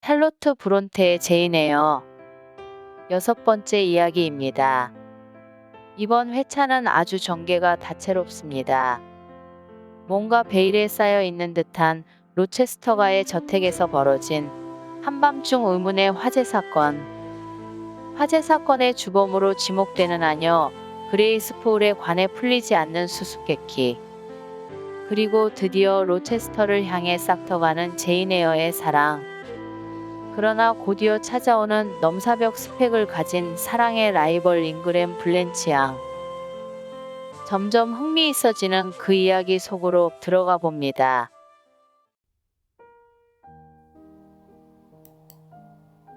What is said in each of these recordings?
샬로트 브론테의 제인에어 여섯 번째 이야기입니다. 이번 회차는 아주 전개가 다채롭습니다. 뭔가 베일에 쌓여 있는 듯한 로체스터가의 저택에서 벌어진 한밤중 의문의 화재 사건. 화재 사건의 주범으로 지목되는 아녀 그레이스 폴에 관해 풀리지 않는 수수께끼. 그리고 드디어 로체스터를 향해 싹터가는 제인 에어의 사랑. 그러나 곧이어 찾아오는 넘사벽 스펙을 가진 사랑의 라이벌 잉그램 블렌치 양. 점점 흥미있어지는 그 이야기 속으로 들어가 봅니다.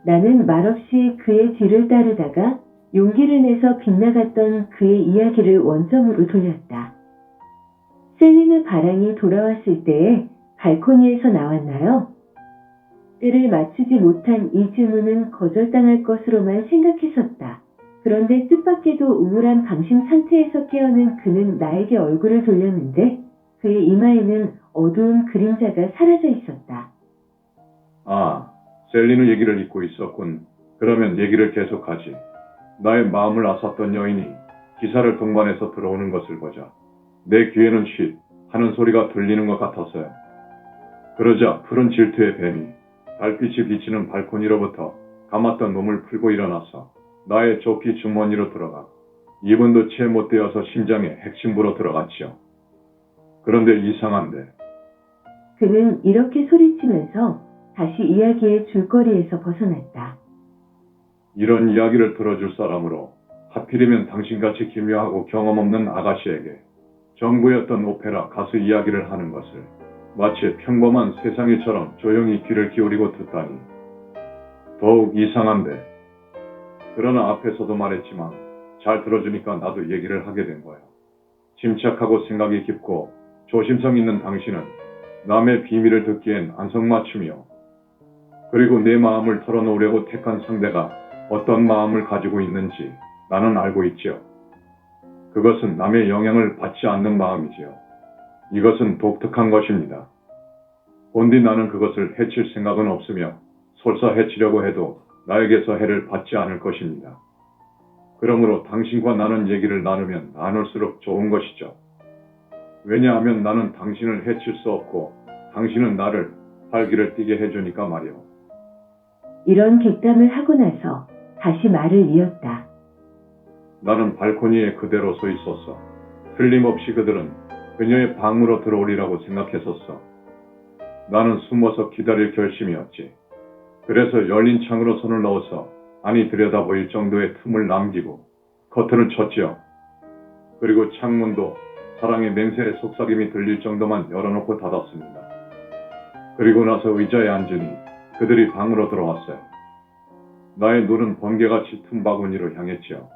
나는 말없이 그의 뒤를 따르다가 용기를 내서 빗나갔던 그의 이야기를 원점으로 돌렸다. 셀리느 바랑이 돌아왔을 때에 발코니에서 나왔나요? 때를 맞추지 못한 이 질문은 거절당할 것으로만 생각했었다. 그런데 뜻밖에도 우울한 방심 상태에서 깨어난 그는 나에게 얼굴을 돌렸는데 그의 이마에는 어두운 그림자가 사라져 있었다. 아, 셀리느 얘기를 잊고 있었군. 그러면 얘기를 계속하지. 나의 마음을 앗았던 여인이 기사를 동반해서 들어오는 것을 보자. 내 귀에는 쉿 하는 소리가 들리는 것 같았어요. 그러자 푸른 질투의 뱀이 달빛이 비치는 발코니로부터 감았던 몸을 풀고 일어나서 나의 조끼 주머니로 들어가 2분도 채 못 되어서 심장에 핵심부로 들어갔지요. 그런데 이상한데 그는 이렇게 소리치면서 다시 이야기의 줄거리에서 벗어났다. 이런 이야기를 들어줄 사람으로 하필이면 당신같이 기묘하고 경험 없는 아가씨에게 정부였던 오페라 가수 이야기를 하는 것을 마치 평범한 세상일처럼 조용히 귀를 기울이고 듣다니 더욱 이상한데. 그러나 앞에서도 말했지만 잘 들어주니까 나도 얘기를 하게 된 거야. 침착하고 생각이 깊고 조심성 있는 당신은 남의 비밀을 듣기엔 안성맞춤이요. 그리고 내 마음을 털어놓으려고 택한 상대가 어떤 마음을 가지고 있는지 나는 알고 있지요. 그것은 남의 영향을 받지 않는 마음이지요. 이것은 독특한 것입니다. 본디 나는 그것을 해칠 생각은 없으며 설사 해치려고 해도 나에게서 해를 받지 않을 것입니다. 그러므로 당신과 나는 얘기를 나누면 나눌수록 좋은 것이죠. 왜냐하면 나는 당신을 해칠 수 없고 당신은 나를 활기를 띠게 해주니까 말이요. 이런 객담을 하고 나서 다시 말을 이었다. 나는 발코니에 그대로 서 있었어. 틀림없이 그들은 그녀의 방으로 들어오리라고 생각했었어. 나는 숨어서 기다릴 결심이었지. 그래서 열린 창으로 손을 넣어서 안이 들여다보일 정도의 틈을 남기고 커튼을 쳤지요. 그리고 창문도 사랑의 맹세의 속삭임이 들릴 정도만 열어놓고 닫았습니다. 그리고 나서 의자에 앉으니 그들이 방으로 들어왔어요. 나의 눈은 번개같이 틈바구니로 향했지요.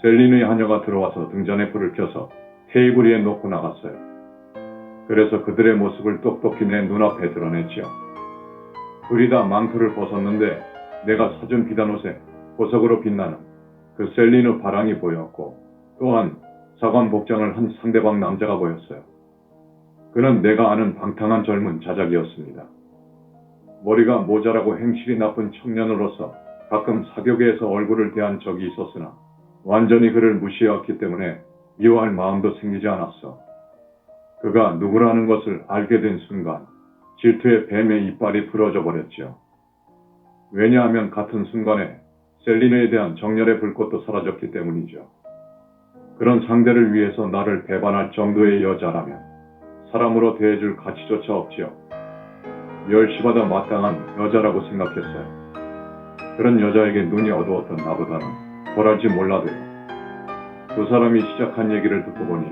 셀리느의 하녀가 들어와서 등잔에 불을 켜서 테이블 위에 놓고 나갔어요. 그래서 그들의 모습을 똑똑히 내 눈앞에 드러냈지요. 둘이 다 망토를 벗었는데 내가 사준 비단옷에 보석으로 빛나는 그 셀리느 바랑이 보였고 또한 사관 복장을 한 상대방 남자가 보였어요. 그는 내가 아는 방탕한 젊은 자작이었습니다. 머리가 모자라고 행실이 나쁜 청년으로서 가끔 사교계에서 얼굴을 대한 적이 있었으나 완전히 그를 무시해왔기 때문에 미워할 마음도 생기지 않았어. 그가 누구라는 것을 알게 된 순간 질투의 뱀의 이빨이 부러져 버렸지요. 왜냐하면 같은 순간에 셀리느에 대한 정열의 불꽃도 사라졌기 때문이죠. 그런 상대를 위해서 나를 배반할 정도의 여자라면 사람으로 대해줄 가치조차 없지요. 멸시받아 마땅한 여자라고 생각했어요. 그런 여자에게 눈이 어두웠던 나보다는 뭘 알지 몰라도요. 두 사람이 시작한 얘기를 듣고 보니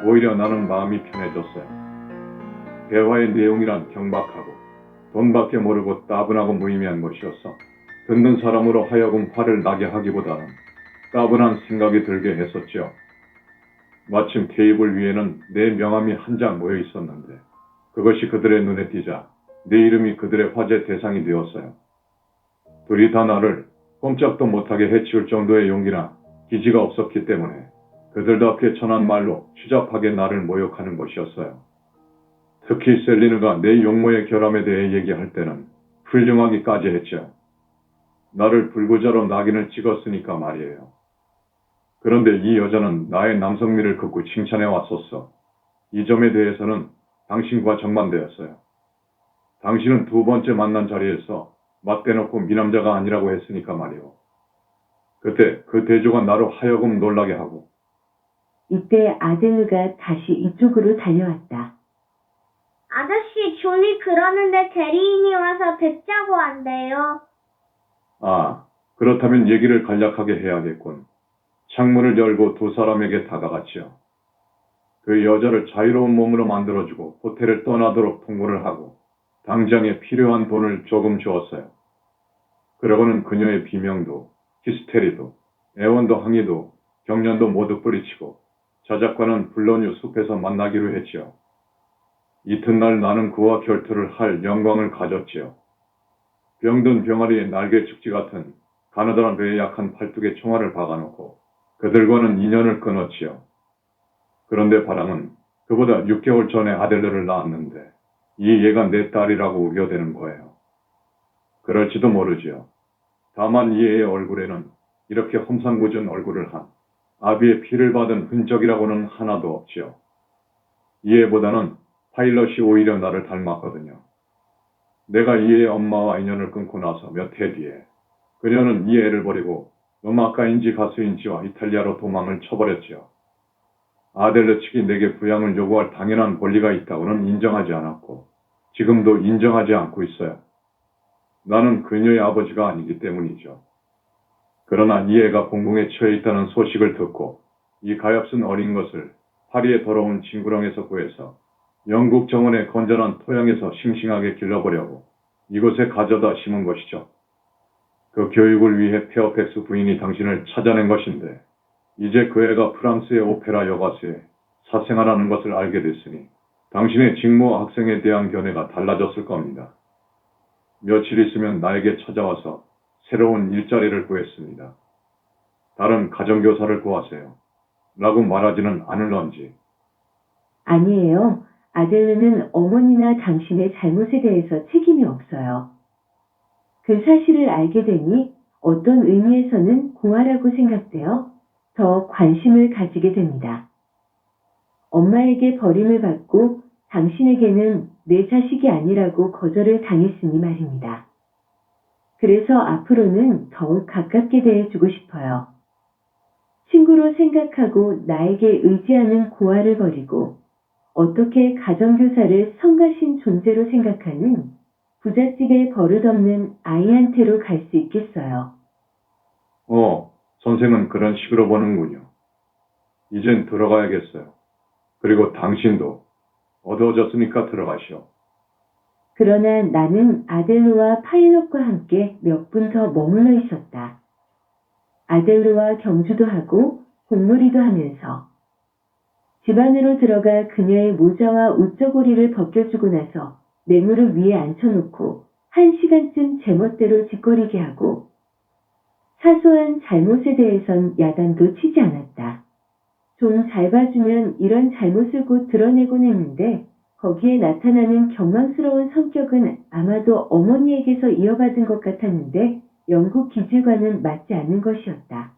오히려 나는 마음이 편해졌어요. 대화의 내용이란 경박하고 돈밖에 모르고 따분하고 무의미한 것이었어. 듣는 사람으로 하여금 화를 나게 하기보다는 따분한 생각이 들게 했었죠. 마침 테이블 위에는 내 명함이 한 장 모여 있었는데 그것이 그들의 눈에 띄자 내 이름이 그들의 화제 대상이 되었어요. 둘이 다 나를 꼼짝도 못하게 해치울 정도의 용기나 기지가 없었기 때문에 그들답게 천한 말로 추잡하게 나를 모욕하는 것이었어요. 특히 셀리느가 내 용모의 결함에 대해 얘기할 때는 훌륭하기까지 했죠. 나를 불구자로 낙인을 찍었으니까 말이에요. 그런데 이 여자는 나의 남성미를 극구 칭찬해 왔었어. 이 점에 대해서는 당신과 정반대였어요. 당신은 두 번째 만난 자리에서 맞대놓고 미남자가 아니라고 했으니까 말이오. 그때 그 대조가 나로 하여금 놀라게 하고. 이때 아델르가 다시 이쪽으로 달려왔다. 아저씨, 존이 그러는데 대리인이 와서 뵙자고 한대요. 아, 그렇다면 얘기를 간략하게 해야겠군. 창문을 열고 두 사람에게 다가갔지요. 그 여자를 자유로운 몸으로 만들어주고 호텔을 떠나도록 통보를 하고 당장에 필요한 돈을 조금 주었어요. 그러고는 그녀의 비명도, 히스테리도, 애원도 항의도, 경련도 모두 뿌리치고 저작과는 불러뉴 숲에서 만나기로 했지요. 이튿날 나는 그와 결투를 할 영광을 가졌지요. 병든 병아리의 날개 축지 같은 가느다란 배에 약한 팔뚝에 총알을 박아놓고 그들과는 인연을 끊었지요. 그런데 바람은 그보다 6개월 전에 아델르를 낳았는데 이 얘가 내 딸이라고 우겨대는 거예요. 그럴지도 모르지요. 다만 이 애의 얼굴에는 이렇게 험상궂은 얼굴을 한 아비의 피를 받은 흔적이라고는 하나도 없지요. 이 애보다는 파일럿이 오히려 나를 닮았거든요. 내가 이 애의 엄마와 인연을 끊고 나서 몇 해 뒤에 그녀는 이 애를 버리고 음악가인지 가수인지와 이탈리아로 도망을 쳐버렸지요. 아델르 측이 내게 부양을 요구할 당연한 권리가 있다고는 인정하지 않았고 지금도 인정하지 않고 있어요. 나는 그녀의 아버지가 아니기 때문이죠. 그러나 이 애가 공공에 처해 있다는 소식을 듣고 이 가엾은 어린 것을 파리의 더러운 징구렁에서 구해서 영국 정원의 건전한 토양에서 싱싱하게 길러보려고 이곳에 가져다 심은 것이죠. 그 교육을 위해 페어팩스 부인이 당신을 찾아낸 것인데 이제 그 애가 프랑스의 오페라 여가수에 사생활하는 것을 알게 됐으니 당신의 직무 학생에 대한 견해가 달라졌을 겁니다. 며칠 있으면 나에게 찾아와서 새로운 일자리를 구했습니다. 다른 가정교사를 구하세요. 라고 말하지는 않을런지. 아니에요. 아델르는 어머니나 당신의 잘못에 대해서 책임이 없어요. 그 사실을 알게 되니 어떤 의미에서는 고아라고 생각되어 더 관심을 가지게 됩니다. 엄마에게 버림을 받고 당신에게는 내 자식이 아니라고 거절을 당했으니 말입니다. 그래서 앞으로는 더욱 가깝게 대해주고 싶어요. 친구로 생각하고 나에게 의지하는 고아를 버리고 어떻게 가정교사를 성가신 존재로 생각하는 부잣집에 버릇없는 아이한테로 갈 수 있겠어요. 선생은 그런 식으로 보는군요. 이젠 들어가야겠어요. 그리고 당신도 어두워졌으니까 들어가시오. 그러나 나는 아델르와 파일럿과 함께 몇 분 더 머물러 있었다. 아델르와 경주도 하고 공놀이도 하면서 집 안으로 들어가 그녀의 모자와 웃저고리를 벗겨주고 나서 내 무릎 위에 앉혀놓고 1시간쯤 제멋대로 짓거리게 하고 사소한 잘못에 대해선 야단도 치지 않았다. 좀 잘 봐주면 이런 잘못을 곧 드러내곤 했는데 거기에 나타나는 경망스러운 성격은 아마도 어머니에게서 이어받은 것 같았는데 영국 기질과는 맞지 않는 것이었다.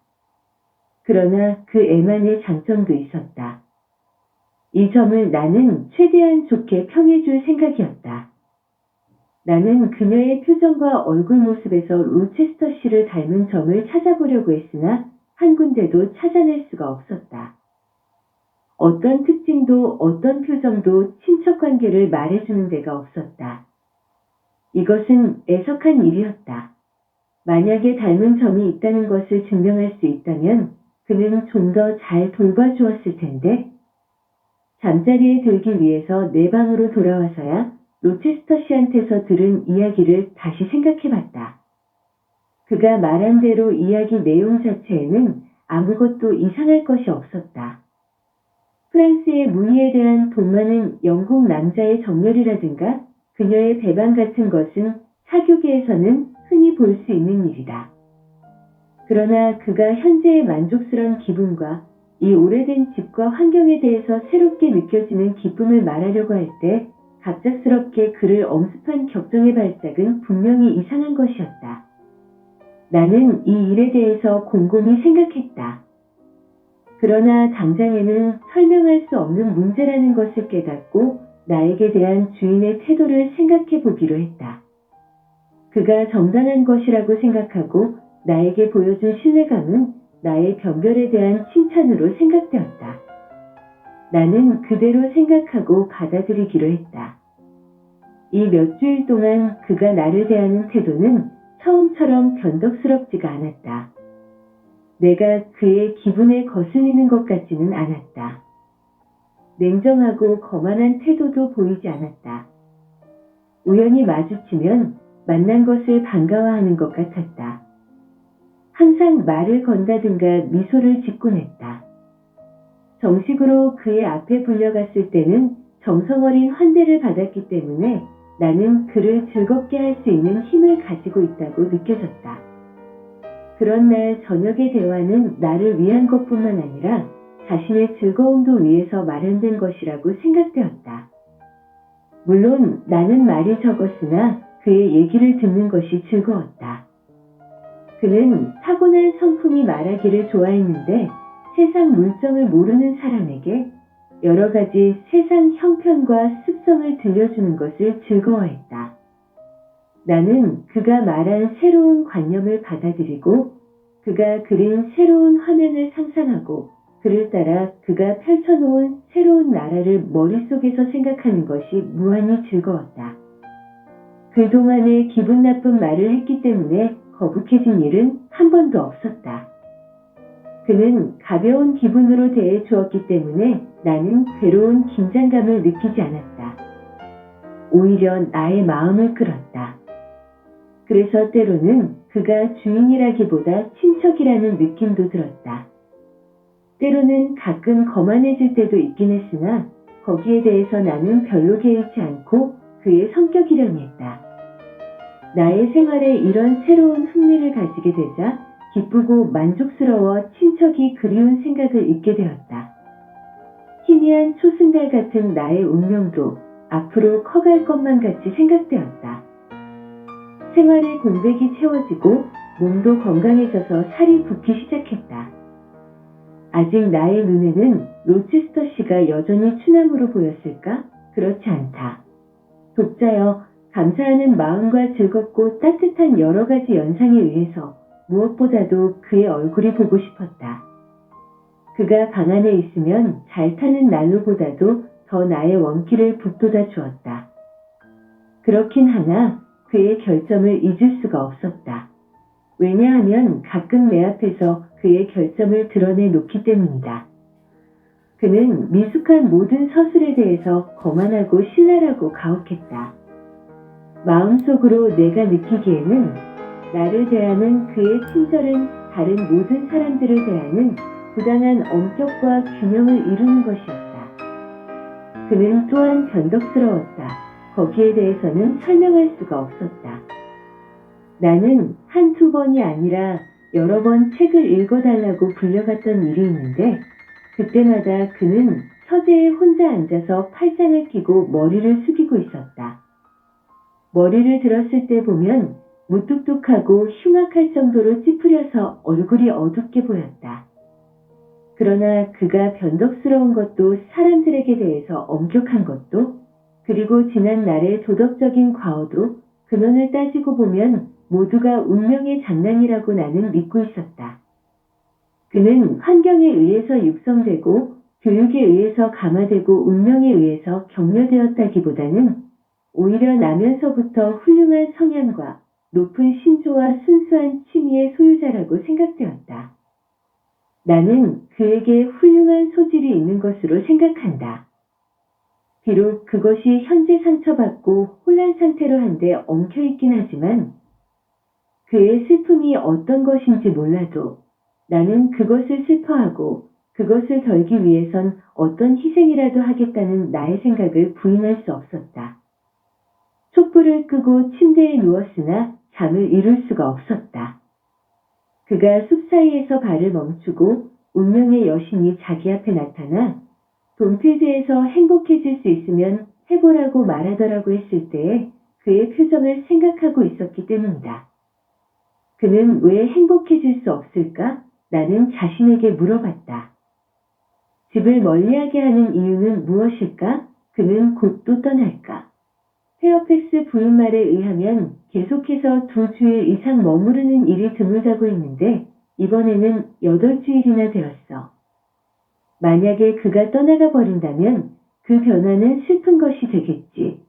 그러나 그 애만의 장점도 있었다. 이 점을 나는 최대한 좋게 평해줄 생각이었다. 나는 그녀의 표정과 얼굴 모습에서 로체스터 씨를 닮은 점을 찾아보려고 했으나 한 군데도 찾아낼 수가 없었다. 어떤 특징도 어떤 표정도 친척 관계를 말해주는 데가 없었다. 이것은 애석한 일이었다. 만약에 닮은 점이 있다는 것을 증명할 수 있다면 그는 좀 더 잘 돌봐주었을 텐데 잠자리에 들기 위해서 내 방으로 돌아와서야 로체스터 씨한테서 들은 이야기를 다시 생각해봤다. 그가 말한 대로 이야기 내용 자체에는 아무것도 이상할 것이 없었다. 프랑스의 무희에 대한 돈 많은 영국 남자의 정열이라든가 그녀의 배반 같은 것은 사교계에서는 흔히 볼 수 있는 일이다. 그러나 그가 현재의 만족스러운 기분과 이 오래된 집과 환경에 대해서 새롭게 느껴지는 기쁨을 말하려고 할 때 갑작스럽게 그를 엄습한 격정의 발작은 분명히 이상한 것이었다. 나는 이 일에 대해서 곰곰이 생각했다. 그러나 당장에는 설명할 수 없는 문제라는 것을 깨닫고 나에게 대한 주인의 태도를 생각해 보기로 했다. 그가 정당한 것이라고 생각하고 나에게 보여준 신뢰감은 나의 변별에 대한 칭찬으로 생각되었다. 나는 그대로 생각하고 받아들이기로 했다. 이 몇 주일 동안 그가 나를 대하는 태도는 처음처럼 변덕스럽지가 않았다. 내가 그의 기분에 거슬리는 것 같지는 않았다. 냉정하고 거만한 태도도 보이지 않았다. 우연히 마주치면 만난 것을 반가워하는 것 같았다. 항상 말을 건다든가 미소를 짓곤 했다. 정식으로 그의 앞에 불려갔을 때는 정성어린 환대를 받았기 때문에 나는 그를 즐겁게 할 수 있는 힘을 가지고 있다고 느껴졌다. 그런 날 저녁의 대화는 나를 위한 것뿐만 아니라 자신의 즐거움도 위해서 마련된 것이라고 생각되었다. 물론 나는 말이 적었으나 그의 얘기를 듣는 것이 즐거웠다. 그는 타고난 성품이 말하기를 좋아했는데 세상 물정을 모르는 사람에게 여러 가지 세상 형편과 습성을 들려주는 것을 즐거워했다. 나는 그가 말한 새로운 관념을 받아들이고 그가 그린 새로운 화면을 상상하고 그를 따라 그가 펼쳐놓은 새로운 나라를 머릿속에서 생각하는 것이 무한히 즐거웠다. 그동안에 기분 나쁜 말을 했기 때문에 거북해진 일은 한 번도 없었다. 그는 가벼운 기분으로 대해 주었기 때문에 나는 괴로운 긴장감을 느끼지 않았다. 오히려 나의 마음을 끌었다. 그래서 때로는 그가 주인이라기보다 친척이라는 느낌도 들었다. 때로는 가끔 거만해질 때도 있긴 했으나 거기에 대해서 나는 별로 개의치 않고 그의 성격이려니 했다. 나의 생활에 이런 새로운 흥미를 가지게 되자 기쁘고 만족스러워 친척이 그리운 생각을 잊게 되었다. 희미한 초승달 같은 나의 운명도 앞으로 커갈 것만 같이 생각되었다. 생활의 공백이 채워지고 몸도 건강해져서 살이 붓기 시작했다. 아직 나의 눈에는 로체스터 씨가 여전히 추남으로 보였을까? 그렇지 않다. 독자여, 감사하는 마음과 즐겁고 따뜻한 여러 가지 연상에 의해서 무엇보다도 그의 얼굴이 보고 싶었다. 그가 방 안에 있으면 잘 타는 난로보다도 더 나의 원기를 북돋아 주었다. 그렇긴 하나 그의 결점을 잊을 수가 없었다. 왜냐하면 가끔 내 앞에서 그의 결점을 드러내 놓기 때문이다. 그는 미숙한 모든 서술에 대해서 거만하고 신랄하고 가혹했다. 마음속으로 내가 느끼기에는 나를 대하는 그의 친절은 다른 모든 사람들을 대하는 부당한 엄격과 균형을 이루는 것이었다. 그는 또한 변덕스러웠다. 거기에 대해서는 설명할 수가 없었다. 나는 한두 번이 아니라 여러 번 책을 읽어달라고 불려갔던 일이 있는데 그때마다 그는 서재에 혼자 앉아서 팔짱을 끼고 머리를 숙이고 있었다. 머리를 들었을 때 보면 무뚝뚝하고 흉악할 정도로 찌푸려서 얼굴이 어둡게 보였다. 그러나 그가 변덕스러운 것도 사람들에게 대해서 엄격한 것도 그리고 지난 날의 도덕적인 과오도 근원을 따지고 보면 모두가 운명의 장난이라고 나는 믿고 있었다. 그는 환경에 의해서 육성되고 교육에 의해서 감화되고 운명에 의해서 격려되었다기보다는 오히려 나면서부터 훌륭한 성향과 높은 신조와 순수한 취미의 소유자라고 생각되었다. 나는 그에게 훌륭한 소질이 있는 것으로 생각한다. 비록 그것이 현재 상처받고 혼란 상태로 한데 엉켜있긴 하지만 그의 슬픔이 어떤 것인지 몰라도 나는 그것을 슬퍼하고 그것을 덜기 위해선 어떤 희생이라도 하겠다는 나의 생각을 부인할 수 없었다. 촛불을 끄고 침대에 누웠으나 잠을 이룰 수가 없었다. 그가 숲 사이에서 발을 멈추고 운명의 여신이 자기 앞에 나타나 돈필드에서 행복해질 수 있으면 해보라고 말하더라고 했을 때에 그의 표정을 생각하고 있었기 때문이다. 그는 왜 행복해질 수 없을까? 나는 자신에게 물어봤다. 집을 멀리하게 하는 이유는 무엇일까? 그는 곧 또 떠날까? 페어팩스 부인 말에 의하면 계속해서 2주일 이상 머무르는 일이 드물다고 했는데 이번에는 8주일이나 되었어. 만약에 그가 떠나가 버린다면 그 변화는 슬픈 것이 되겠지.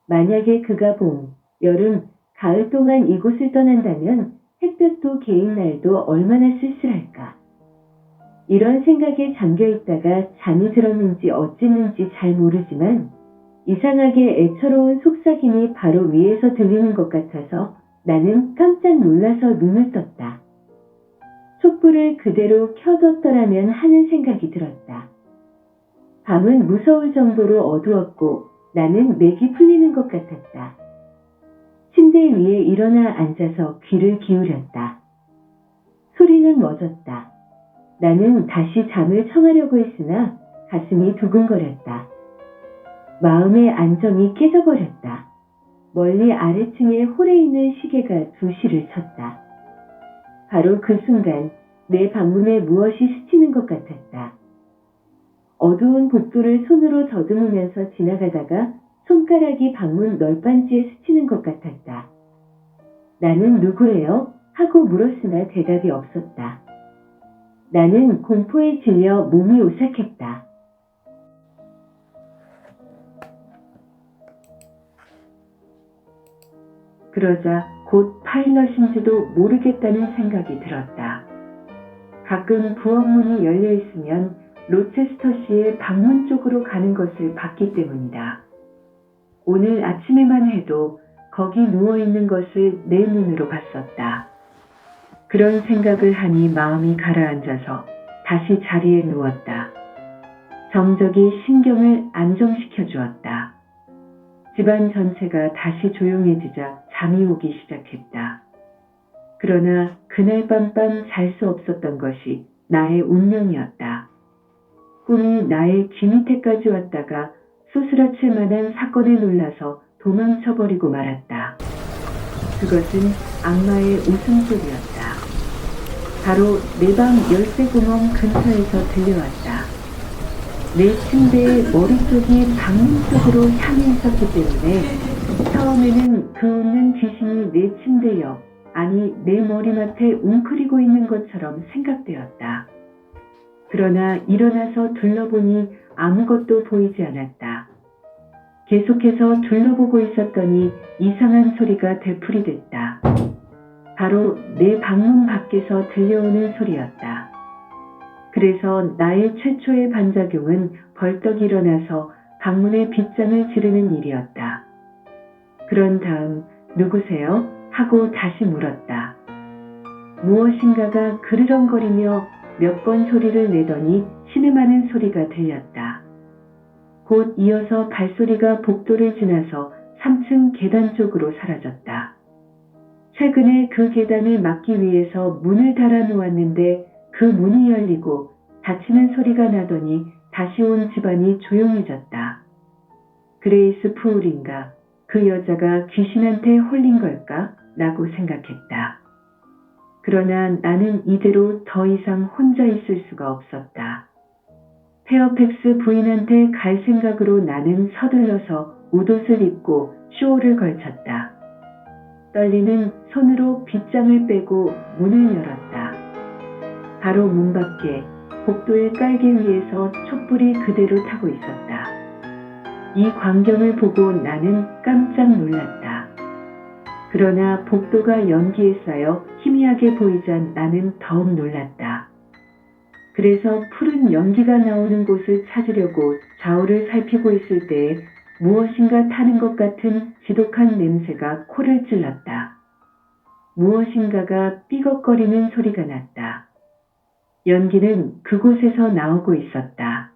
만약에 그가 봄, 여름, 가을 동안 이곳을 떠난다면 햇볕도 개인 날도 얼마나 쓸쓸할까. 이런 생각에 잠겨 있다가 잠이 들었는지 어쨌는지 잘 모르지만 이상하게 애처로운 속삭임이 바로 위에서 들리는 것 같아서 나는 깜짝 놀라서 눈을 떴다. 촛불을 그대로 켜뒀더라면 하는 생각이 들었다. 밤은 무서울 정도로 어두웠고 나는 맥이 풀리는 것 같았다. 침대 위에 일어나 앉아서 귀를 기울였다. 소리는 멎었다. 나는 다시 잠을 청하려고 했으나 가슴이 두근거렸다. 마음의 안정이 깨져버렸다. 멀리 아래층에 홀에 있는 시계가 2시를 쳤다. 바로 그 순간 내 방문에 무엇이 스치는 것 같았다. 어두운 복도를 손으로 더듬으면서 지나가다가 손가락이 방문 널빤지에 스치는 것 같았다. 나는 누구래요? 하고 물었으나 대답이 없었다. 나는 공포에 질려 몸이 오싹했다. 그러자 곧 파일럿인지도 모르겠다는 생각이 들었다. 가끔 부엌문이 열려 있으면 로체스터 씨의 방문 쪽으로 가는 것을 봤기 때문이다. 오늘 아침에만 해도 거기 누워있는 것을 내 눈으로 봤었다. 그런 생각을 하니 마음이 가라앉아서 다시 자리에 누웠다. 정적이 신경을 안정시켜 주었다. 집안 전체가 다시 조용해지자 잠이 오기 시작했다. 그러나 그날 밤 잘 수 없었던 것이 나의 운명이었다. 꿈이 나의 귀 밑에까지 왔다가 소스라칠 만한 사건에 놀라서 도망쳐버리고 말았다. 그것은 악마의 웃음소리였다. 바로 내 방 열쇠 구멍 근처에서 들려왔다. 내 침대의 머리 쪽이 방문 쪽으로 향해 있었기 때문에 처음에는 그 웃는 귀신이 내 침대 옆, 아니 내 머리맡에 웅크리고 있는 것처럼 생각되었다. 그러나 일어나서 둘러보니 아무것도 보이지 않았다. 계속해서 둘러보고 있었더니 이상한 소리가 되풀이됐다. 바로 내 방문 밖에서 들려오는 소리였다. 그래서 나의 최초의 반작용은 벌떡 일어나서 방문에 빗장을 지르는 일이었다. 그런 다음 누구세요? 하고 다시 물었다. 무엇인가가 그르렁거리며 몇 번 소리를 내더니 신음하는 소리가 들렸다. 곧 이어서 발소리가 복도를 지나서 3층 계단 쪽으로 사라졌다. 최근에 그 계단을 막기 위해서 문을 달아 놓았는데 그 문이 열리고 닫히는 소리가 나더니 다시 온 집안이 조용해졌다. 그레이스 푸울인가? 그 여자가 귀신한테 홀린 걸까? 라고 생각했다. 그러나 나는 이대로 더 이상 혼자 있을 수가 없었다. 페어팩스 부인한테 갈 생각으로 나는 서둘러서 웃옷을 입고 쇼를 걸쳤다. 떨리는 손으로 빗장을 빼고 문을 열었다. 바로 문 밖에 복도의 깔개 위에서 촛불이 그대로 타고 있었다. 이 광경을 보고 나는 깜짝 놀랐다. 그러나 복도가 연기에 쌓여 희미하게 보이자 나는 더욱 놀랐다. 그래서 푸른 연기가 나오는 곳을 찾으려고 좌우를 살피고 있을 때에 무엇인가 타는 것 같은 지독한 냄새가 코를 찔렀다. 무엇인가가 삐걱거리는 소리가 났다. 연기는 그곳에서 나오고 있었다.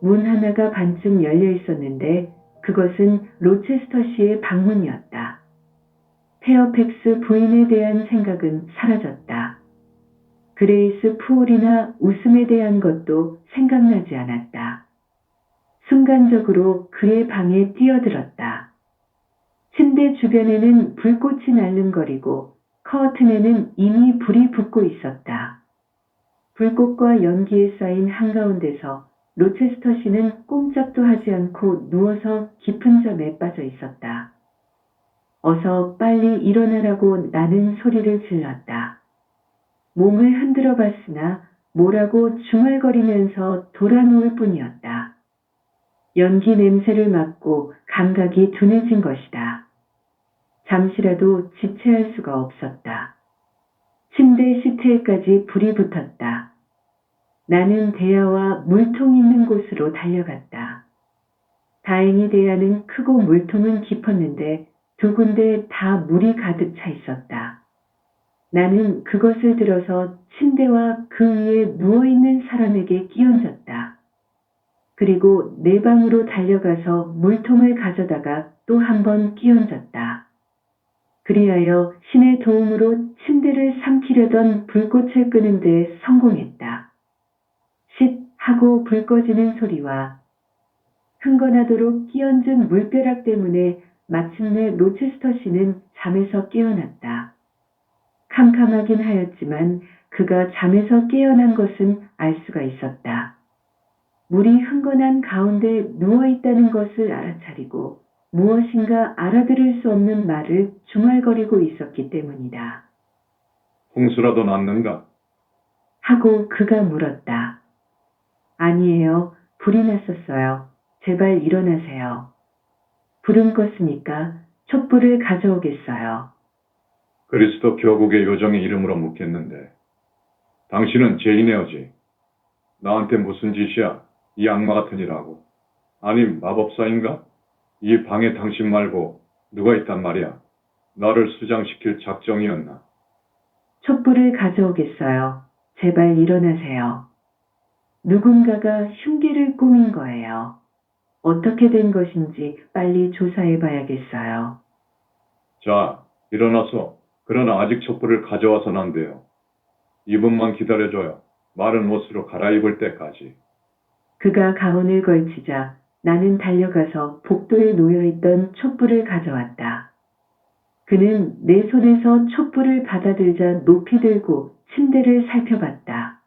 문 하나가 반쯤 열려 있었는데 그것은 로체스터 씨의 방문이었다. 페어팩스 부인에 대한 생각은 사라졌다. 그레이스 푸울이나 웃음에 대한 것도 생각나지 않았다. 순간적으로 그의 방에 뛰어들었다. 침대 주변에는 불꽃이 날름거리고 커튼에는 이미 불이 붙고 있었다. 불꽃과 연기에 쌓인 한가운데서 로체스터 씨는 꼼짝도 하지 않고 누워서 깊은 잠에 빠져 있었다. 어서 빨리 일어나라고 나는 소리를 질렀다. 몸을 흔들어 봤으나 뭐라고 중얼거리면서 돌아누울 뿐이었다. 연기 냄새를 맡고 감각이 둔해진 것이다. 잠시라도 지체할 수가 없었다. 침대 시트에까지 불이 붙었다. 나는 대야와 물통 있는 곳으로 달려갔다. 다행히 대야는 크고 물통은 깊었는데 두 군데 다 물이 가득 차 있었다. 나는 그것을 들어서 침대와 그 위에 누워있는 사람에게 끼얹었다. 그리고 내 방으로 달려가서 물통을 가져다가 또 한 번 끼얹었다. 그리하여 신의 도움으로 침대를 삼키려던 불꽃을 끄는 데 성공했다. 쉿 하고 불 꺼지는 소리와 흥건하도록 끼얹은 물벼락 때문에 마침내 로체스터 씨는 잠에서 깨어났다. 캄캄하긴 하였지만 그가 잠에서 깨어난 것은 알 수가 있었다. 물이 흥건한 가운데 누워있다는 것을 알아차리고 무엇인가 알아들을 수 없는 말을 중얼거리고 있었기 때문이다. 홍수라도 났는가? 하고 그가 물었다. 아니에요. 불이 났었어요. 제발 일어나세요. 불은 껐으니까 촛불을 가져오겠어요. 그리스도 교국의 요정의 이름으로 묻겠는데 당신은 제이네어지. 나한테 무슨 짓이야? 이 악마 같은 이라고. 아니 마법사인가? 이 방에 당신 말고 누가 있단 말이야? 나를 수장시킬 작정이었나? 촛불을 가져오겠어요. 제발 일어나세요. 누군가가 흉기를 꾸민 거예요. 어떻게 된 것인지 빨리 조사해 봐야겠어요. 자, 일어나서. 그러나 아직 촛불을 가져와서는 안 돼요. 2분만 기다려줘요. 마른 옷으로 갈아입을 때까지. 그가 가운을 걸치자 나는 달려가서 복도에 놓여있던 촛불을 가져왔다. 그는 내 손에서 촛불을 받아들자 높이 들고 침대를 살펴봤다.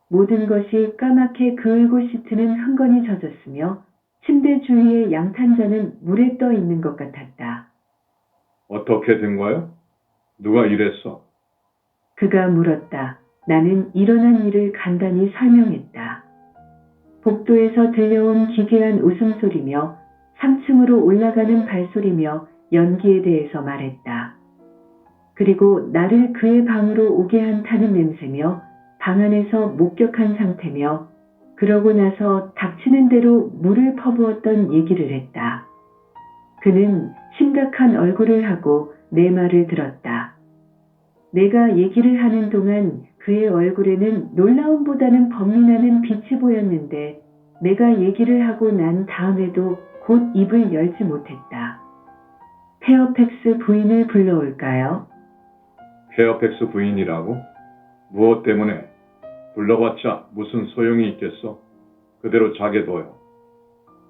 모든 것이 까맣게 그을고 시트는 흥건히 젖었으며 침대 주위의 양탄자는 물에 떠 있는 것 같았다. 어떻게 된 거야? 누가 이랬어? 그가 물었다. 나는 일어난 일을 간단히 설명했다. 복도에서 들려온 기괴한 웃음소리며 3층으로 올라가는 발소리며 연기에 대해서 말했다. 그리고 나를 그의 방으로 오게 한 타는 냄새며 방 안에서 목격한 상태며 그러고 나서 닥치는 대로 물을 퍼부었던 얘기를 했다. 그는 심각한 얼굴을 하고 내 말을 들었다. 내가 얘기를 하는 동안 그의 얼굴에는 놀라움보다는 범민하는 빛이 보였는데 내가 얘기를 하고 난 다음에도 곧 입을 열지 못했다. 페어팩스 부인을 불러올까요? 페어팩스 부인이라고? 무엇 때문에? 불러봤자 무슨 소용이 있겠어? 그대로 자게 둬요.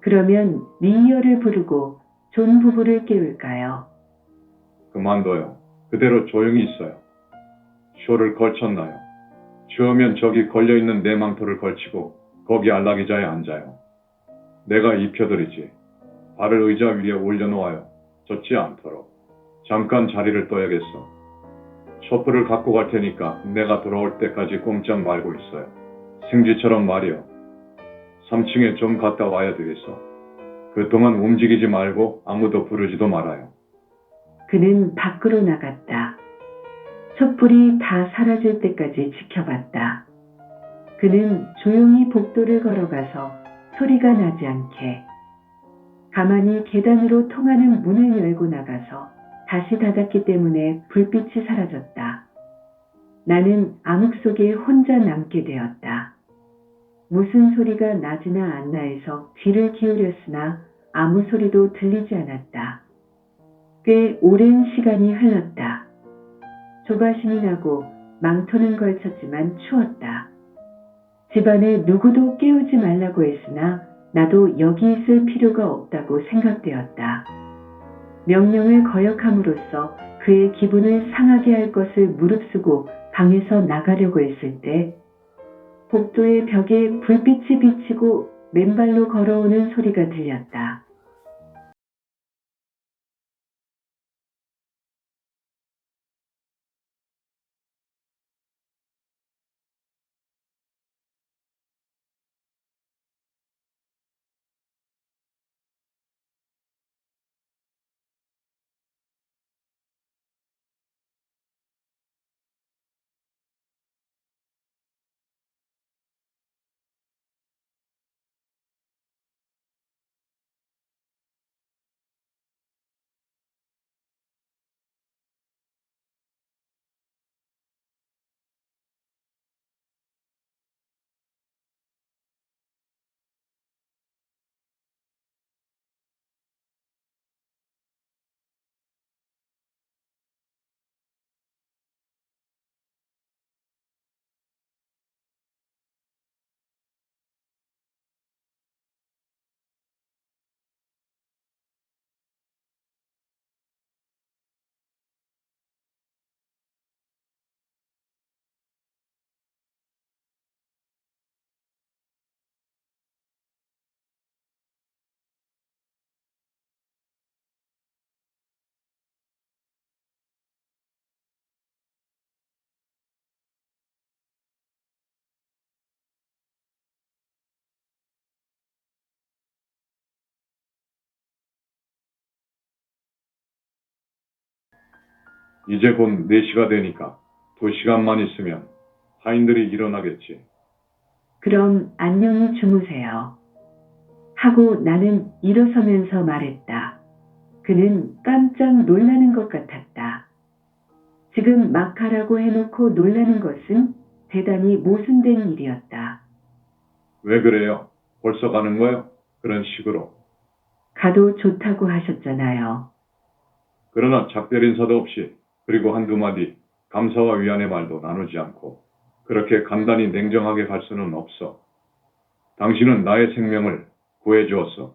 그러면 리니어를 부르고 존 부부를 깨울까요? 그만둬요. 그대로 조용히 있어요. 쇼를 걸쳤나요? 추우면 저기 걸려있는 내 망토를 걸치고 거기 안락의자에 앉아요. 내가 입혀드리지. 발을 의자 위에 올려놓아요. 젖지 않도록. 잠깐 자리를 떠야겠어. 촛불을 갖고 갈 테니까 내가 돌아올 때까지 꼼짝 말고 있어요. 생쥐처럼 말이요. 3층에 좀 갔다 와야 되겠어. 그동안 움직이지 말고 아무도 부르지도 말아요. 그는 밖으로 나갔다. 촛불이 다 사라질 때까지 지켜봤다. 그는 조용히 복도를 걸어가서 소리가 나지 않게 가만히 계단으로 통하는 문을 열고 나가서 다시 닫았기 때문에 불빛이 사라졌다. 나는 암흑 속에 혼자 남게 되었다. 무슨 소리가 나지나 않나 해서 귀를 기울였으나 아무 소리도 들리지 않았다. 꽤 오랜 시간이 흘렀다. 조바심이 나고 망토는 걸쳤지만 추웠다. 집안에 누구도 깨우지 말라고 했으나 나도 여기 있을 필요가 없다고 생각되었다. 명령을 거역함으로써 그의 기분을 상하게 할 것을 무릅쓰고 방에서 나가려고 했을 때 복도의 벽에 불빛이 비치고 맨발로 걸어오는 소리가 들렸다. 이제 곧 4시가 되니까 2시간만 있으면 하인들이 일어나겠지. 그럼 안녕히 주무세요. 하고 나는 일어서면서 말했다. 그는 깜짝 놀라는 것 같았다. 지금 막 하라고 해놓고 놀라는 것은 대단히 모순된 일이었다. 왜 그래요? 벌써 가는 거요? 그런 식으로. 가도 좋다고 하셨잖아요. 그러나 작별 인사도 없이 그리고 한두 마디 감사와 위안의 말도 나누지 않고 그렇게 간단히 냉정하게 갈 수는 없어. 당신은 나의 생명을 구해주었어.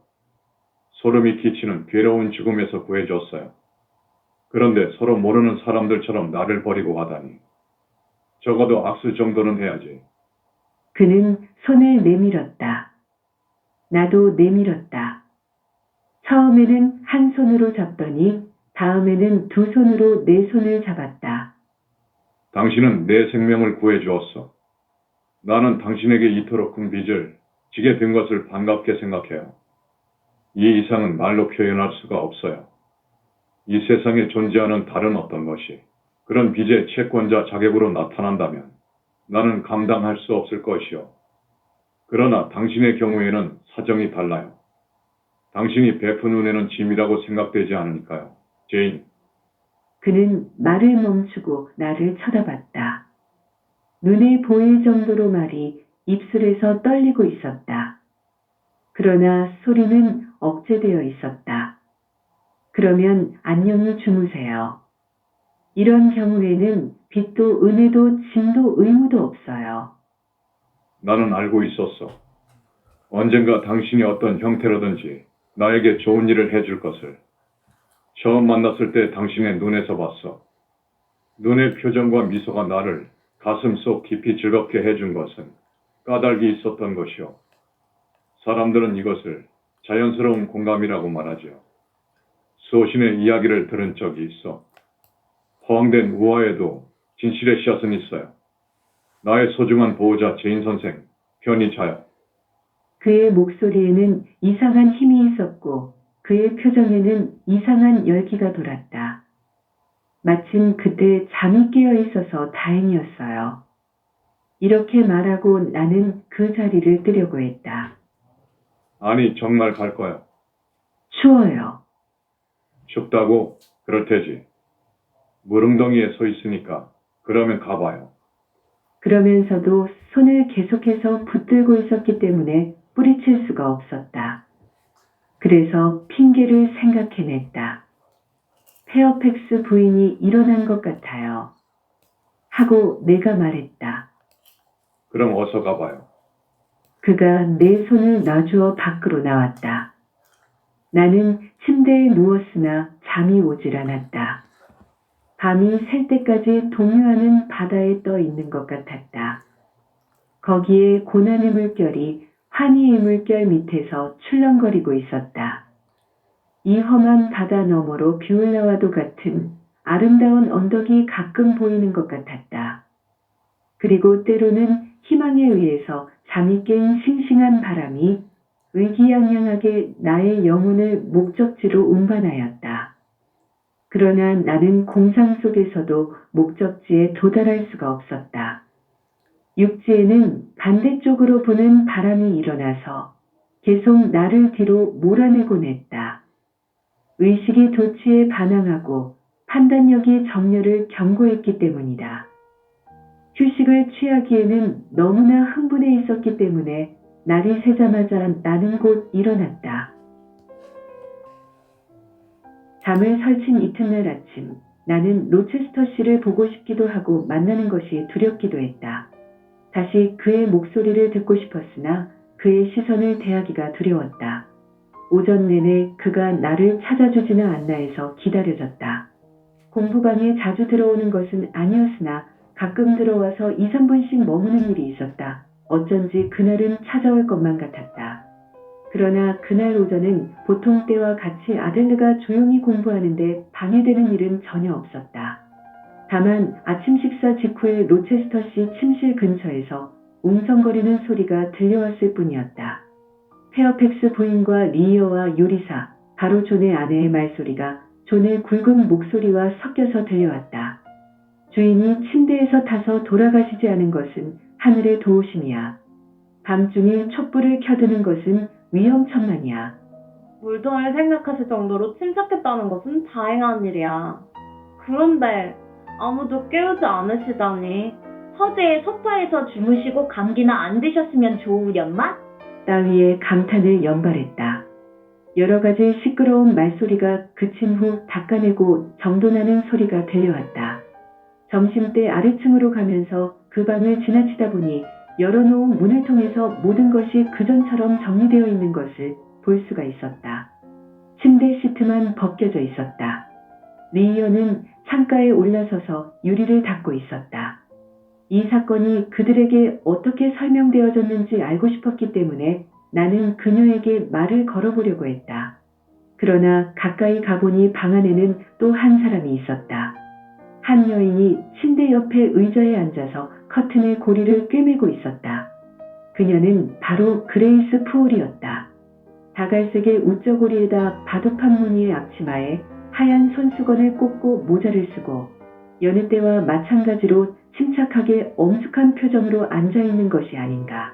소름이 끼치는 괴로운 죽음에서 구해줬어요. 그런데 서로 모르는 사람들처럼 나를 버리고 가다니. 적어도 악수 정도는 해야지. 그는 손을 내밀었다. 나도 내밀었다. 처음에는 한 손으로 잡더니 다음에는 두 손으로 내 손을 잡았다. 당신은 내 생명을 구해주었어. 나는 당신에게 이토록 큰 빚을 지게 된 것을 반갑게 생각해요. 이 이상은 말로 표현할 수가 없어요. 이 세상에 존재하는 다른 어떤 것이 그런 빚의 채권자 자격으로 나타난다면 나는 감당할 수 없을 것이요. 그러나 당신의 경우에는 사정이 달라요. 당신이 베푼 은혜는 짐이라고 생각되지 않으니까요. 제인. 그는 말을 멈추고 나를 쳐다봤다. 눈에 보일 정도로 말이 입술에서 떨리고 있었다. 그러나 소리는 억제되어 있었다. 그러면 안녕히 주무세요. 이런 경우에는 빚도 은혜도 짐도 의무도 없어요. 나는 알고 있었어. 언젠가 당신이 어떤 형태로든지 나에게 좋은 일을 해줄 것을. 처음 만났을 때 당신의 눈에서 봤어. 눈의 표정과 미소가 나를 가슴속 깊이 즐겁게 해준 것은 까닭이 있었던 것이요. 사람들은 이것을 자연스러운 공감이라고 말하죠. 소신의 이야기를 들은 적이 있어. 허황된 우화에도 진실의 씨앗은 있어요. 나의 소중한 보호자 제인 선생, 편히 자요. 그의 목소리에는 이상한 힘이 있었고 그의 표정에는 이상한 열기가 돌았다. 마침 그때 잠이 깨어 있어서 다행이었어요. 이렇게 말하고 나는 그 자리를 뜨려고 했다. 아니, 정말 갈 거야. 추워요. 춥다고? 그럴 테지. 무릉덩이에 서 있으니까 그러면 가봐요. 그러면서도 손을 계속해서 붙들고 있었기 때문에 뿌리칠 수가 없었다. 그래서 핑계를 생각해냈다. 페어팩스 부인이 일어난 것 같아요. 하고 내가 말했다. 그럼 어서 가봐요. 그가 내 손을 놔주어 밖으로 나왔다. 나는 침대에 누웠으나 잠이 오질 않았다. 밤이 셀 때까지 동요하는 바다에 떠 있는 것 같았다. 거기에 고난의 물결이 환희의 물결 밑에서 출렁거리고 있었다. 이 험한 바다 너머로 뷰올라와도 같은 아름다운 언덕이 가끔 보이는 것 같았다. 그리고 때로는 희망에 의해서 잠이 깬 싱싱한 바람이 의기양양하게 나의 영혼을 목적지로 운반하였다. 그러나 나는 공상 속에서도 목적지에 도달할 수가 없었다. 육지에는 반대쪽으로 부는 바람이 일어나서 계속 나를 뒤로 몰아내곤 했다. 의식이 도취에 반항하고 판단력이 정렬을 경고했기 때문이다. 휴식을 취하기에는 너무나 흥분해 있었기 때문에 날이 새자마자 나는 곧 일어났다. 잠을 설친 이튿날 아침, 나는 로체스터 씨를 보고 싶기도 하고 만나는 것이 두렵기도 했다. 다시 그의 목소리를 듣고 싶었으나 그의 시선을 대하기가 두려웠다. 오전 내내 그가 나를 찾아주지는 않나 해서 기다려졌다. 공부방에 자주 들어오는 것은 아니었으나 가끔 들어와서 2, 3분씩 머무는 일이 있었다. 어쩐지 그날은 찾아올 것만 같았다. 그러나 그날 오전은 보통 때와 같이 아델르가 조용히 공부하는데 방해되는 일은 전혀 없었다. 다만 아침 식사 직후에 로체스터 씨 침실 근처에서 웅성거리는 소리가 들려왔을 뿐이었다. 페어팩스 부인과 리이어와 요리사, 바로 존의 아내의 말소리가 존의 굵은 목소리와 섞여서 들려왔다. 주인이 침대에서 타서 돌아가시지 않은 것은 하늘의 도우심이야. 밤중에 촛불을 켜두는 것은 위험천만이야. 물정을 생각하실 정도로 침착했다는 것은 다행한 일이야. 그런데 아무도 깨우지 않으시다니. 서재의 소파에서 주무시고 감기나 안 드셨으면 좋으련만? 따위에 감탄을 연발했다. 여러 가지 시끄러운 말소리가 그친 후 닦아내고 정돈하는 소리가 들려왔다. 점심때 아래층으로 가면서 그 방을 지나치다 보니 열어놓은 문을 통해서 모든 것이 그전처럼 정리되어 있는 것을 볼 수가 있었다. 침대 시트만 벗겨져 있었다. 리이어는 창가에 올라서서 유리를 닦고 있었다. 이 사건이 그들에게 어떻게 설명되어졌는지 알고 싶었기 때문에 나는 그녀에게 말을 걸어보려고 했다. 그러나 가까이 가보니 방 안에는 또 한 사람이 있었다. 한 여인이 침대 옆에 의자에 앉아서 커튼의 고리를 꿰매고 있었다. 그녀는 바로 그레이스 푸올이었다. 다갈색의 우쩌고리에다 바둑판 무늬의 앞치마에 하얀 손수건을 꽂고 모자를 쓰고 여느 때와 마찬가지로 침착하게 엄숙한 표정으로 앉아있는 것이 아닌가.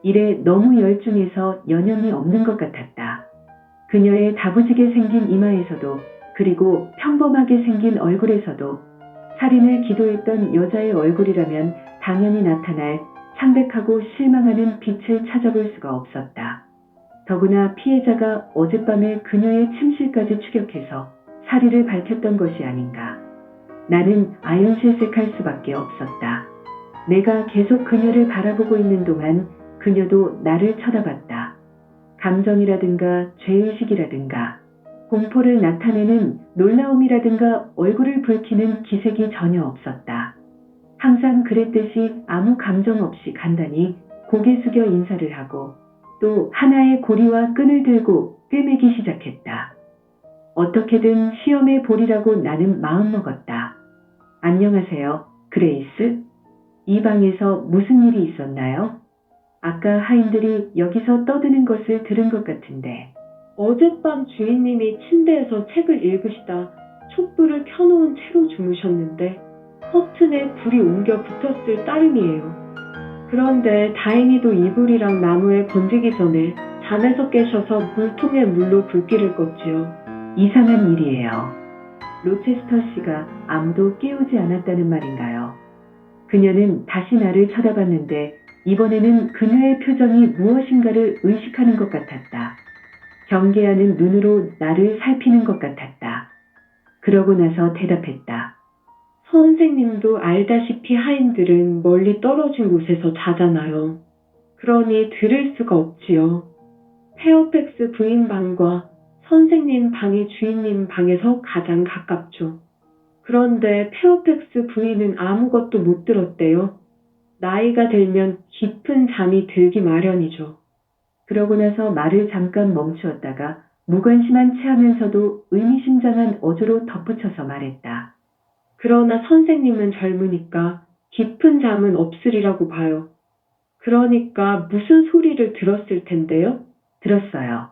일에 너무 열중해서 여념이 없는 것 같았다. 그녀의 다부지게 생긴 이마에서도 그리고 평범하게 생긴 얼굴에서도 살인을 기도했던 여자의 얼굴이라면 당연히 나타날 창백하고 실망하는 빛을 찾아볼 수가 없었다. 더구나 피해자가 어젯밤에 그녀의 침실까지 추격해서 사리를 밝혔던 것이 아닌가. 나는 아연실색할 수밖에 없었다. 내가 계속 그녀를 바라보고 있는 동안 그녀도 나를 쳐다봤다. 감정이라든가 죄의식이라든가 공포를 나타내는 놀라움이라든가 얼굴을 붉히는 기색이 전혀 없었다. 항상 그랬듯이 아무 감정 없이 간단히 고개 숙여 인사를 하고 또 하나의 고리와 끈을 들고 꿰매기 시작했다. 어떻게든 시험에 보리라고 나는 마음먹었다. 안녕하세요, 그레이스. 이 방에서 무슨 일이 있었나요? 아까 하인들이 여기서 떠드는 것을 들은 것 같은데. 어젯밤 주인님이 침대에서 책을 읽으시다 촛불을 켜놓은 채로 주무셨는데 커튼에 불이 옮겨 붙었을 따름이에요. 그런데 다행히도 이불이랑 나무에 번지기 전에 잠에서 깨셔서 물통에 물로 불길을 껐지요. 이상한 일이에요. 로체스터 씨가 아무도 깨우지 않았다는 말인가요? 그녀는 다시 나를 쳐다봤는데 이번에는 그녀의 표정이 무엇인가를 의식하는 것 같았다. 경계하는 눈으로 나를 살피는 것 같았다. 그러고 나서 대답했다. 선생님도 알다시피 하인들은 멀리 떨어진 곳에서 자잖아요. 그러니 들을 수가 없지요. 페어팩스 부인 방과 선생님 방이 주인님 방에서 가장 가깝죠. 그런데 페어팩스 부인은 아무것도 못 들었대요. 나이가 들면 깊은 잠이 들기 마련이죠. 그러고 나서 말을 잠깐 멈추었다가 무관심한 체하면서도 의미심장한 어조로 덧붙여서 말했다. 그러나 선생님은 젊으니까 깊은 잠은 없으리라고 봐요. 그러니까 무슨 소리를 들었을 텐데요? 들었어요.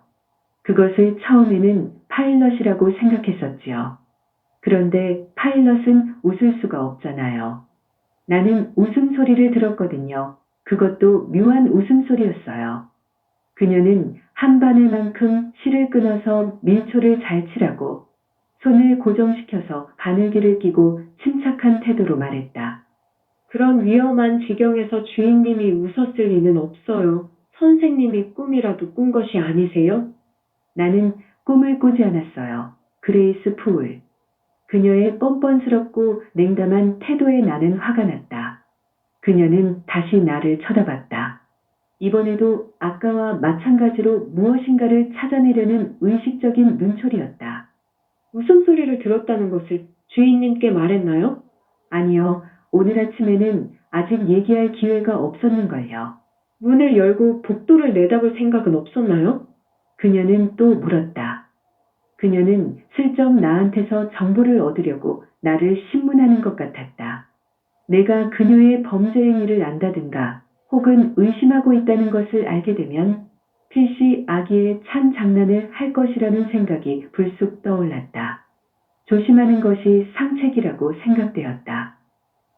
그것을 처음에는 파일럿이라고 생각했었지요. 그런데 파일럿은 웃을 수가 없잖아요. 나는 웃음소리를 들었거든요. 그것도 묘한 웃음소리였어요. 그녀는 한 바늘만큼 실을 끊어서 밀초를 잘 치라고 손을 고정시켜서 바늘기를 끼고 침착한 태도로 말했다. 그런 위험한 지경에서 주인님이 웃었을 리는 없어요. 선생님이 꿈이라도 꾼 것이 아니세요? 나는 꿈을 꾸지 않았어요. 그레이스 푸울. 그녀의 뻔뻔스럽고 냉담한 태도에 나는 화가 났다. 그녀는 다시 나를 쳐다봤다. 이번에도 아까와 마찬가지로 무엇인가를 찾아내려는 의식적인 눈초리였다. 웃음소리를 들었다는 것을 주인님께 말했나요? 아니요, 오늘 아침에는 아직 얘기할 기회가 없었는걸요. 문을 열고 복도를 내다볼 생각은 없었나요? 그녀는 또 물었다. 그녀는 슬쩍 나한테서 정보를 얻으려고 나를 신문하는 것 같았다. 내가 그녀의 범죄 행위를 안다든가 혹은 의심하고 있다는 것을 알게 되면 필시 아기의 찬 장난을 할 것이라는 생각이 불쑥 떠올랐다. 조심하는 것이 상책이라고 생각되었다.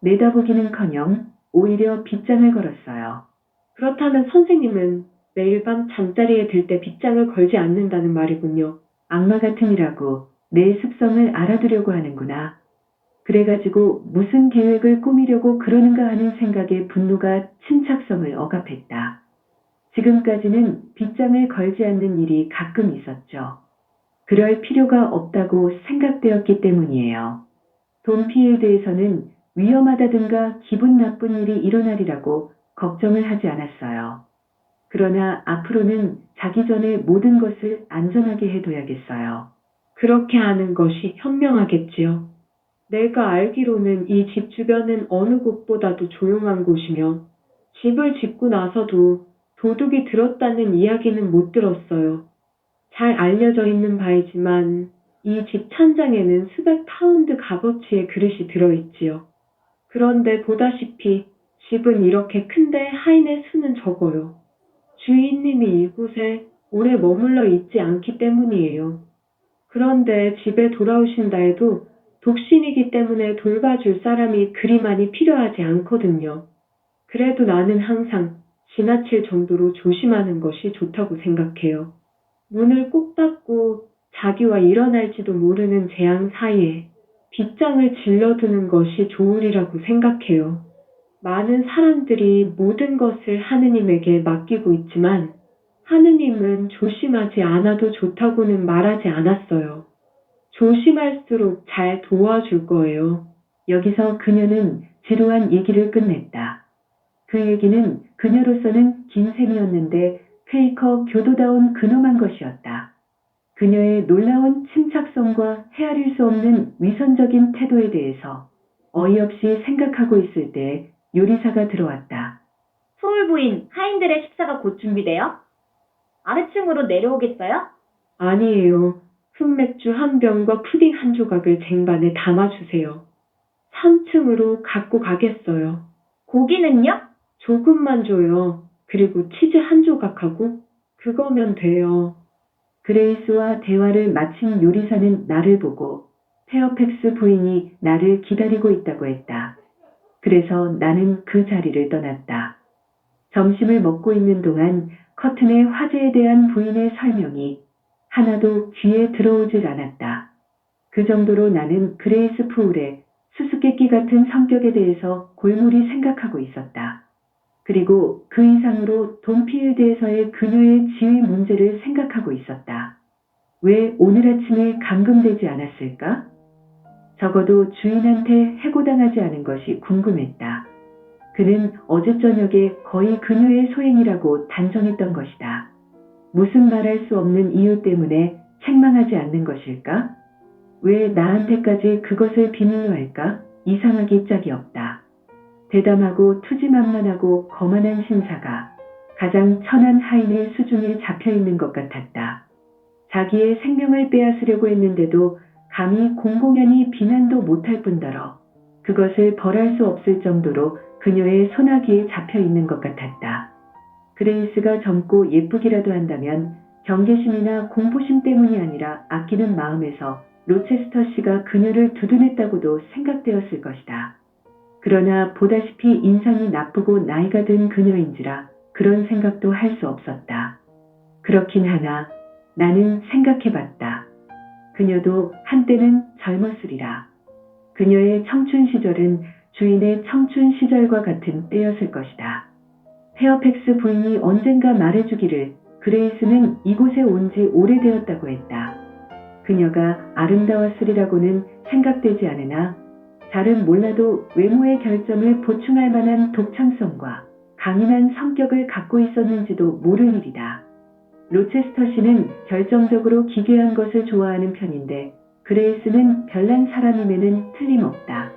내다보기는커녕 오히려 빗장을 걸었어요. 그렇다면 선생님은 매일 밤 잠자리에 들 때 빗장을 걸지 않는다는 말이군요. 악마 같으니라고 내 습성을 알아두려고 하는구나. 그래가지고 무슨 계획을 꾸미려고 그러는가 하는 생각에 분노가 침착성을 억압했다. 지금까지는 빗장을 걸지 않는 일이 가끔 있었죠. 그럴 필요가 없다고 생각되었기 때문이에요. 돈피일드에서는 위험하다든가 기분 나쁜 일이 일어나리라고 걱정을 하지 않았어요. 그러나 앞으로는 자기 전에 모든 것을 안전하게 해둬야겠어요. 그렇게 하는 것이 현명하겠지요. 내가 알기로는 이 집 주변은 어느 곳보다도 조용한 곳이며 집을 짓고 나서도 도둑이 들었다는 이야기는 못 들었어요. 잘 알려져 있는 바이지만 이 집 찬장에는 수백 파운드 값어치의 그릇이 들어있지요. 그런데 보다시피 집은 이렇게 큰데 하인의 수는 적어요. 주인님이 이곳에 오래 머물러 있지 않기 때문이에요. 그런데 집에 돌아오신다 해도 독신이기 때문에 돌봐줄 사람이 그리 많이 필요하지 않거든요. 그래도 나는 항상 지나칠 정도로 조심하는 것이 좋다고 생각해요. 문을 꼭 닫고 자기와 일어날지도 모르는 재앙 사이에 빗장을 질러두는 것이 좋으리라고 생각해요. 많은 사람들이 모든 것을 하느님에게 맡기고 있지만 하느님은 조심하지 않아도 좋다고는 말하지 않았어요. 조심할수록 잘 도와줄 거예요. 여기서 그녀는 지루한 얘기를 끝냈다. 그 얘기는 그녀로서는 긴 셈이었는데 퀘이커 교도다운 근엄한 것이었다. 그녀의 놀라운 침착성과 헤아릴 수 없는 위선적인 태도에 대해서 어이없이 생각하고 있을 때 요리사가 들어왔다. 소울 부인, 하인들의 식사가 곧 준비돼요? 아래층으로 내려오겠어요? 아니에요. 흑맥주 한 병과 푸딩 한 조각을 쟁반에 담아주세요. 3층으로 갖고 가겠어요. 고기는요? 조금만 줘요. 그리고 치즈 한 조각하고 그거면 돼요. 그레이스와 대화를 마친 요리사는 나를 보고 페어팩스 부인이 나를 기다리고 있다고 했다. 그래서 나는 그 자리를 떠났다. 점심을 먹고 있는 동안 커튼의 화재에 대한 부인의 설명이 하나도 귀에 들어오질 않았다. 그 정도로 나는 그레이스 푸울의 수수께끼 같은 성격에 대해서 골몰이 생각하고 있었다. 그리고 그 이상으로 돈피일드에서의 그녀의 지위 문제를 생각하고 있었다. 왜 오늘 아침에 감금되지 않았을까? 적어도 주인한테 해고당하지 않은 것이 궁금했다. 그는 어제 저녁에 거의 그녀의 소행이라고 단정했던 것이다. 무슨 말할 수 없는 이유 때문에 책망하지 않는 것일까? 왜 나한테까지 그것을 비밀로 할까? 이상하기 짝이 없다. 대담하고 투지만만하고 거만한 신사가 가장 천한 하인의 수중에 잡혀있는 것 같았다. 자기의 생명을 빼앗으려고 했는데도 감히 공공연히 비난도 못할 뿐더러 그것을 벌할 수 없을 정도로 그녀의 손아귀에 잡혀있는 것 같았다. 그레이스가 젊고 예쁘기라도 한다면 경계심이나 공포심 때문이 아니라 아끼는 마음에서 로체스터 씨가 그녀를 두둔했다고도 생각되었을 것이다. 그러나 보다시피 인상이 나쁘고 나이가 든 그녀인지라 그런 생각도 할 수 없었다. 그렇긴 하나 나는 생각해봤다. 그녀도 한때는 젊었으리라. 그녀의 청춘 시절은 주인의 청춘 시절과 같은 때였을 것이다. 페어팩스 부인이 언젠가 말해주기를 그레이스는 이곳에 온 지 오래되었다고 했다. 그녀가 아름다웠으리라고는 생각되지 않으나 잘은 몰라도 외모의 결점을 보충할 만한 독창성과 강인한 성격을 갖고 있었는지도 모를 일이다. 로체스터 씨는 결정적으로 기괴한 것을 좋아하는 편인데 그레이스는 별난 사람임에는 틀림없다.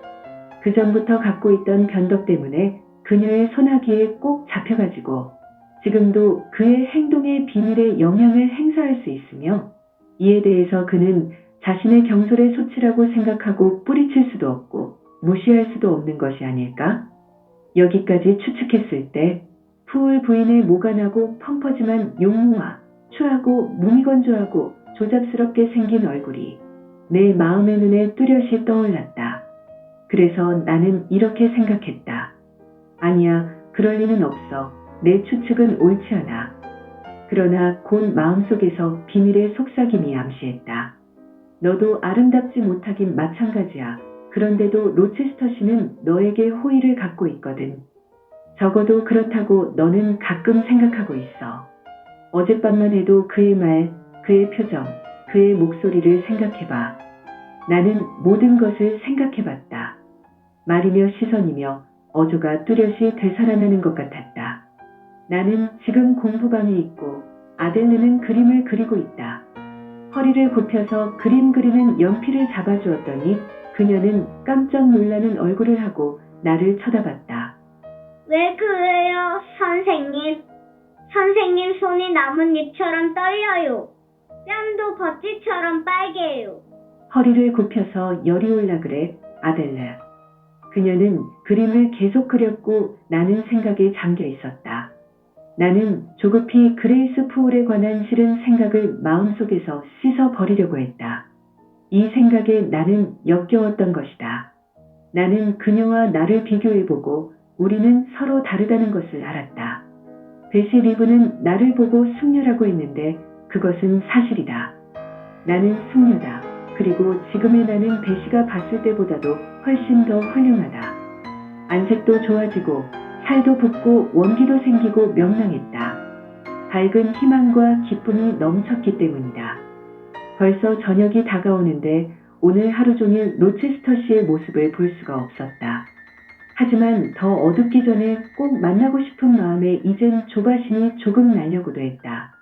그 전부터 갖고 있던 변덕 때문에 그녀의 손아귀에 꼭 잡혀가지고 지금도 그의 행동의 비밀에 영향을 행사할 수 있으며 이에 대해서 그는 자신의 경솔의 소치라고 생각하고 뿌리칠 수도 없고 무시할 수도 없는 것이 아닐까? 여기까지 추측했을 때 푸울 부인의 모간하고 펑퍼짐한 용모와 추하고 무미건조하고 조잡스럽게 생긴 얼굴이 내 마음의 눈에 뚜렷이 떠올랐다. 그래서 나는 이렇게 생각했다. 아니야, 그럴 리는 없어. 내 추측은 옳지 않아. 그러나 곧 마음속에서 비밀의 속삭임이 암시했다. 너도 아름답지 못하긴 마찬가지야. 그런데도 로체스터 씨는 너에게 호의를 갖고 있거든. 적어도 그렇다고 너는 가끔 생각하고 있어. 어젯밤만 해도 그의 말, 그의 표정, 그의 목소리를 생각해봐. 나는 모든 것을 생각해봤다. 말이며 시선이며 어조가 뚜렷이 되살아나는 것 같았다. 나는 지금 공부방에 있고 아델르는 그림을 그리고 있다. 허리를 굽혀서 그림 그리는 연필을 잡아주었더니 그녀는 깜짝 놀라는 얼굴을 하고 나를 쳐다봤다. 왜 그래요, 선생님? 선생님 손이 나뭇잎처럼 떨려요. 뺨도 버찌처럼 빨개요. 허리를 굽혀서 열이 올라 그래, 아델르. 그녀는 그림을 계속 그렸고 나는 생각에 잠겨 있었다. 나는 조급히 그레이스 푸울에 관한 싫은 생각을 마음속에서 씻어버리려고 했다. 이 생각에 나는 역겨웠던 것이다. 나는 그녀와 나를 비교해보고 우리는 서로 다르다는 것을 알았다. 베시 리브는 나를 보고 숙녀라고 했는데 그것은 사실이다. 나는 숙녀다. 그리고 지금의 나는 베시가 봤을 때보다도 훨씬 더 훌륭하다. 안색도 좋아지고 살도 붓고 원기도 생기고 명랑했다. 밝은 희망과 기쁨이 넘쳤기 때문이다. 벌써 저녁이 다가오는데 오늘 하루 종일 로체스터 씨의 모습을 볼 수가 없었다. 하지만 더 어둡기 전에 꼭 만나고 싶은 마음에 이젠 조바심이 조금 나려고도 했다.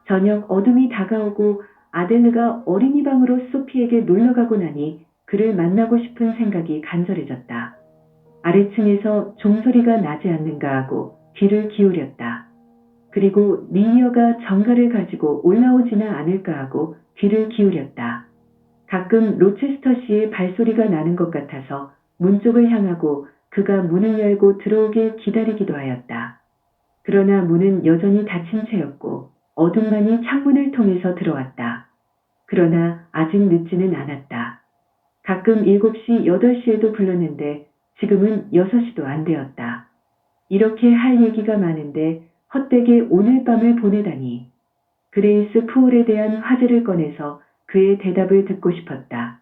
저녁 어둠이 다가오고 아델르가 어린이방으로 소피에게 놀러가고 나니 그를 만나고 싶은 생각이 간절해졌다. 아래층에서 종소리가 나지 않는가 하고 귀를 기울였다. 그리고 리니어가 정가를 가지고 올라오지는 않을까 하고 귀를 기울였다. 가끔 로체스터 씨의 발소리가 나는 것 같아서 문 쪽을 향하고 그가 문을 열고 들어오길 기다리기도 하였다. 그러나 문은 여전히 닫힌 채였고 어둠만이 창문을 통해서 들어왔다. 그러나 아직 늦지는 않았다. 가끔 7시, 8시에도 불렀는데 지금은 6시도 안 되었다. 이렇게 할 얘기가 많은데 헛되게 오늘 밤을 보내다니. 그레이스 푸울에 대한 화제를 꺼내서 그의 대답을 듣고 싶었다.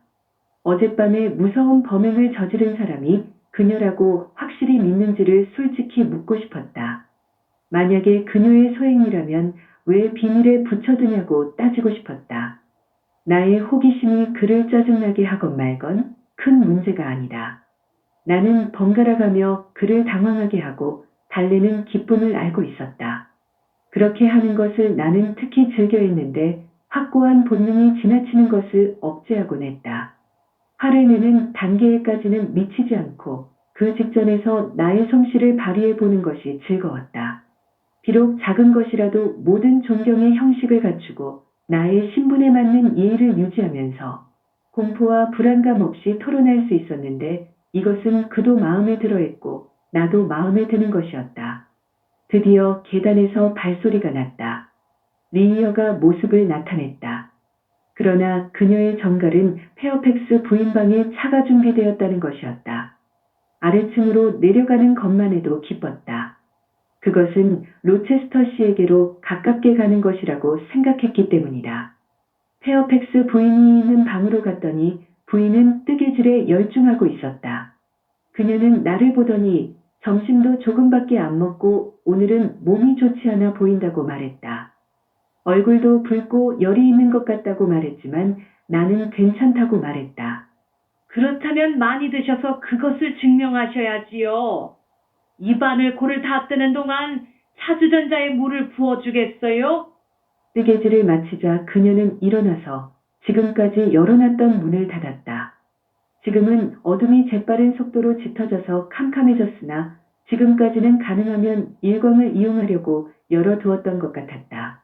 어젯밤에 무서운 범행을 저지른 사람이 그녀라고 확실히 믿는지를 솔직히 묻고 싶었다. 만약에 그녀의 소행이라면 왜 비밀에 붙여두냐고 따지고 싶었다. 나의 호기심이 그를 짜증나게 하건 말건 큰 문제가 아니다. 나는 번갈아가며 그를 당황하게 하고 달래는 기쁨을 알고 있었다. 그렇게 하는 것을 나는 특히 즐겨했는데 확고한 본능이 지나치는 것을 억제하곤 했다. 화를 내는 단계에까지는 미치지 않고 그 직전에서 나의 솜씨를 발휘해 보는 것이 즐거웠다. 비록 작은 것이라도 모든 존경의 형식을 갖추고 나의 신분에 맞는 예의를 유지하면서 공포와 불안감 없이 토론할 수 있었는데 이것은 그도 마음에 들어했고 나도 마음에 드는 것이었다. 드디어 계단에서 발소리가 났다. 리니어가 모습을 나타냈다. 그러나 그녀의 정갈은 페어팩스 부인방에 차가 준비되었다는 것이었다. 아래층으로 내려가는 것만 해도 기뻤다. 그것은 로체스터 씨에게로 가깝게 가는 것이라고 생각했기 때문이다. 페어팩스 부인이 있는 방으로 갔더니 부인은 뜨개질에 열중하고 있었다. 그녀는 나를 보더니 점심도 조금밖에 안 먹고 오늘은 몸이 좋지 않아 보인다고 말했다. 얼굴도 붉고 열이 있는 것 같다고 말했지만 나는 괜찮다고 말했다. 그렇다면 많이 드셔서 그것을 증명하셔야지요. 입안을 고를 다 뜨는 동안 차주전자에 물을 부어주겠어요? 뜨개질을 마치자 그녀는 일어나서 지금까지 열어놨던 문을 닫았다. 지금은 어둠이 재빠른 속도로 짙어져서 캄캄해졌으나 지금까지는 가능하면 일광을 이용하려고 열어두었던 것 같았다.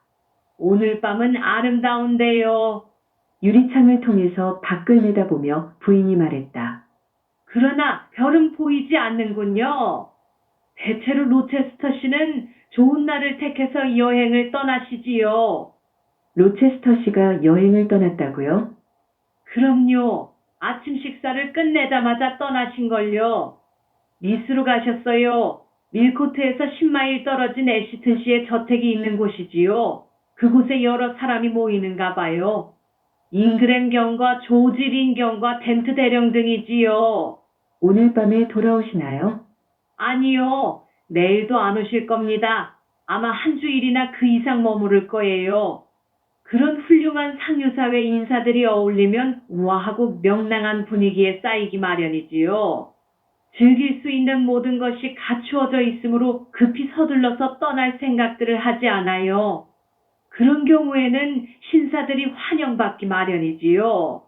오늘 밤은 아름다운데요. 유리창을 통해서 밖을 내다보며 부인이 말했다. 그러나 별은 보이지 않는군요. 대체로 로체스터 씨는 좋은 날을 택해서 여행을 떠나시지요. 로체스터 씨가 여행을 떠났다고요? 그럼요. 아침 식사를 끝내자마자 떠나신걸요. 니스로 가셨어요. 밀코트에서 10마일 떨어진 애시튼시의 저택이 있는 곳이지요. 그곳에 여러 사람이 모이는가 봐요. 잉그램 경과 조지 린 경과 덴트 대령 등이지요. 오늘 밤에 돌아오시나요? 아니요. 내일도 안 오실 겁니다. 아마 한 주일이나 그 이상 머무를 거예요. 그런 훌륭한 상류사회 인사들이 어울리면 우아하고 명랑한 분위기에 쌓이기 마련이지요. 즐길 수 있는 모든 것이 갖추어져 있으므로 급히 서둘러서 떠날 생각들을 하지 않아요. 그런 경우에는 신사들이 환영받기 마련이지요.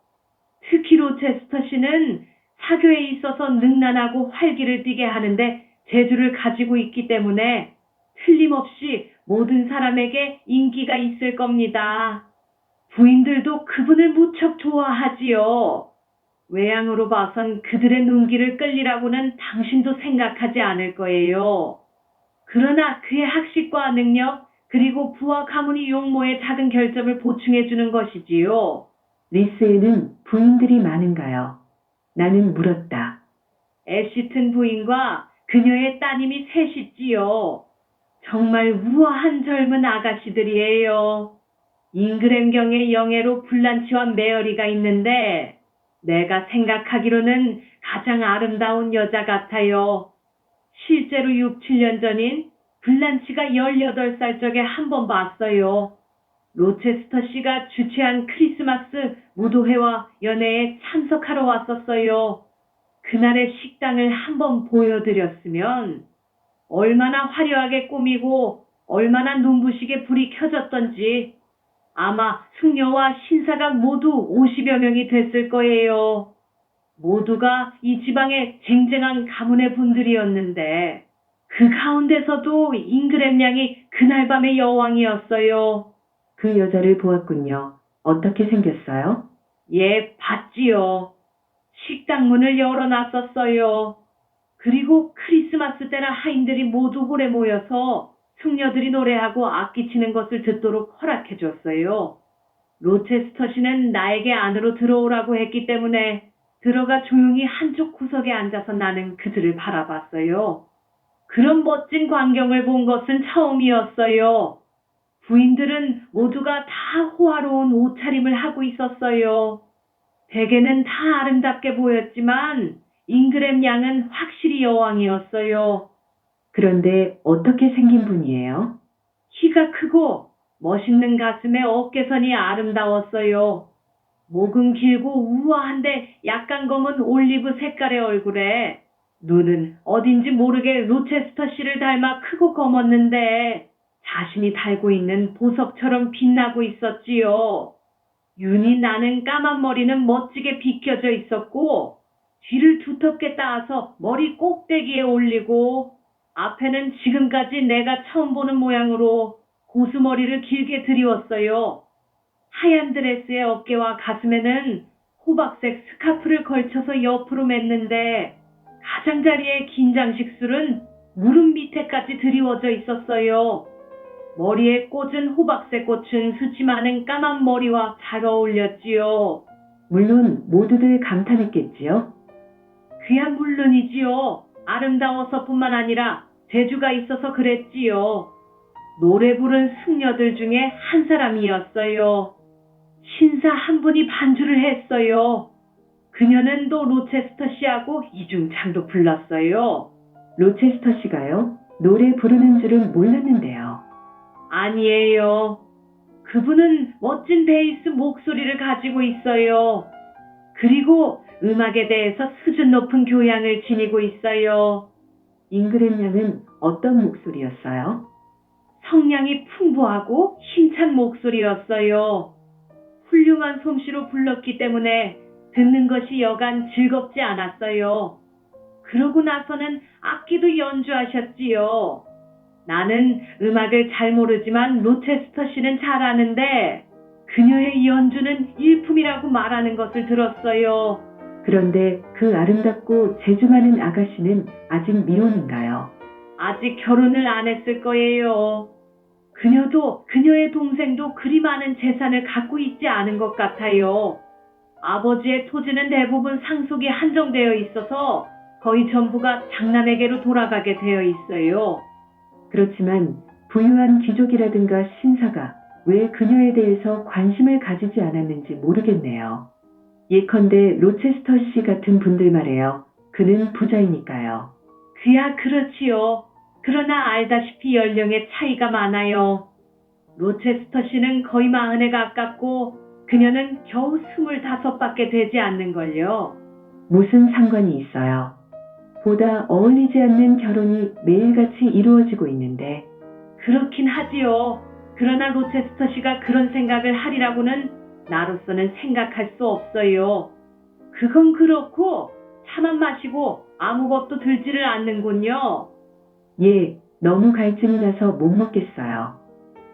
특히 로체스터 씨는 사교에 있어서 능란하고 활기를 띠게 하는데 재주를 가지고 있기 때문에 틀림없이 모든 사람에게 인기가 있을 겁니다. 부인들도 그분을 무척 좋아하지요. 외양으로 봐선 그들의 눈길을 끌리라고는 당신도 생각하지 않을 거예요. 그러나 그의 학식과 능력, 그리고 부와 가문이 용모의 작은 결점을 보충해주는 것이지요. 리스에는 부인들이 많은가요? 나는 물었다. 애시튼 부인과 그녀의 따님이 셋이지요. 정말 우아한 젊은 아가씨들이에요. 잉그램경의 영예로 블란치와 메어리가 있는데 내가 생각하기로는 가장 아름다운 여자 같아요. 실제로 6, 7년 전인 블란치가 18살 적에 한 번 봤어요. 로체스터 씨가 주최한 크리스마스 무도회와 연회에 참석하러 왔었어요. 그날의 식당을 한번 보여드렸으면 얼마나 화려하게 꾸미고 얼마나 눈부시게 불이 켜졌던지 아마 숙녀와 신사가 모두 50여 명이 됐을 거예요. 모두가 이 지방의 쟁쟁한 가문의 분들이었는데 그 가운데서도 잉그램 양이 그날 밤의 여왕이었어요. 그 여자를 보았군요. 어떻게 생겼어요? 예, 봤지요. 식당 문을 열어놨었어요. 그리고 크리스마스 때라 하인들이 모두 홀에 모여서 숙녀들이 노래하고 악기 치는 것을 듣도록 허락해줬어요. 로체스터 씨는 나에게 안으로 들어오라고 했기 때문에 들어가 조용히 한쪽 구석에 앉아서 나는 그들을 바라봤어요. 그런 멋진 광경을 본 것은 처음이었어요. 부인들은 모두가 다 호화로운 옷차림을 하고 있었어요. 대개는 다 아름답게 보였지만 잉그램 양은 확실히 여왕이었어요. 그런데 어떻게 생긴 분이에요? 키가 크고 멋있는 가슴에 어깨선이 아름다웠어요. 목은 길고 우아한데 약간 검은 올리브 색깔의 얼굴에 눈은 어딘지 모르게 로체스터 씨를 닮아 크고 검었는데 자신이 달고 있는 보석처럼 빛나고 있었지요. 윤이 나는 까만 머리는 멋지게 빗겨져 있었고 뒤를 두텁게 따서 머리 꼭대기에 올리고 앞에는 지금까지 내가 처음 보는 모양으로 고수머리를 길게 들이웠어요. 하얀 드레스의 어깨와 가슴에는 호박색 스카프를 걸쳐서 옆으로 맸는데 가장자리의 긴 장식술은 무릎 밑에까지 드리워져 있었어요. 머리에 꽂은 호박색 꽃은 수치 많은 까만 머리와 잘 어울렸지요. 물론 모두들 감탄했겠지요. 그야 물론이지요. 아름다워서뿐만 아니라 재주가 있어서 그랬지요. 노래 부른 승려들 중에 한 사람이었어요. 신사 한 분이 반주를 했어요. 그녀는 또 로체스터 씨하고 이중창도 불렀어요. 로체스터 씨가요? 노래 부르는 줄은 몰랐는데요. 아니에요. 그분은 멋진 베이스 목소리를 가지고 있어요. 그리고 음악에 대해서 수준 높은 교양을 지니고 있어요. 잉그랜 양은 어떤 목소리였어요? 성량이 풍부하고 힘찬 목소리였어요. 훌륭한 솜씨로 불렀기 때문에 듣는 것이 여간 즐겁지 않았어요. 그러고 나서는 악기도 연주하셨지요. 나는 음악을 잘 모르지만 로체스터 씨는 잘 아는데 그녀의 연주는 일품이라고 말하는 것을 들었어요. 그런데 그 아름답고 재주 많은 아가씨는 아직 미혼인가요? 아직 결혼을 안 했을 거예요. 그녀도 그녀의 동생도 그리 많은 재산을 갖고 있지 않은 것 같아요. 아버지의 토지는 대부분 상속이 한정되어 있어서 거의 전부가 장남에게로 돌아가게 되어 있어요. 그렇지만 부유한 귀족이라든가 신사가 왜 그녀에 대해서 관심을 가지지 않았는지 모르겠네요. 예컨대 로체스터 씨 같은 분들 말이에요. 그는 부자이니까요. 그야 그렇지요. 그러나 알다시피 연령의 차이가 많아요. 로체스터 씨는 거의 40에 가깝고 그녀는 겨우 25밖에 되지 않는걸요. 무슨 상관이 있어요? 보다 어울리지 않는 결혼이 매일같이 이루어지고 있는데 그렇긴 하지요. 그러나 로체스터 씨가 그런 생각을 하리라고는 나로서는 생각할 수 없어요. 그건 그렇고 차만 마시고 아무것도 들지를 않는군요. 예, 너무 갈증이 나서 못 먹겠어요.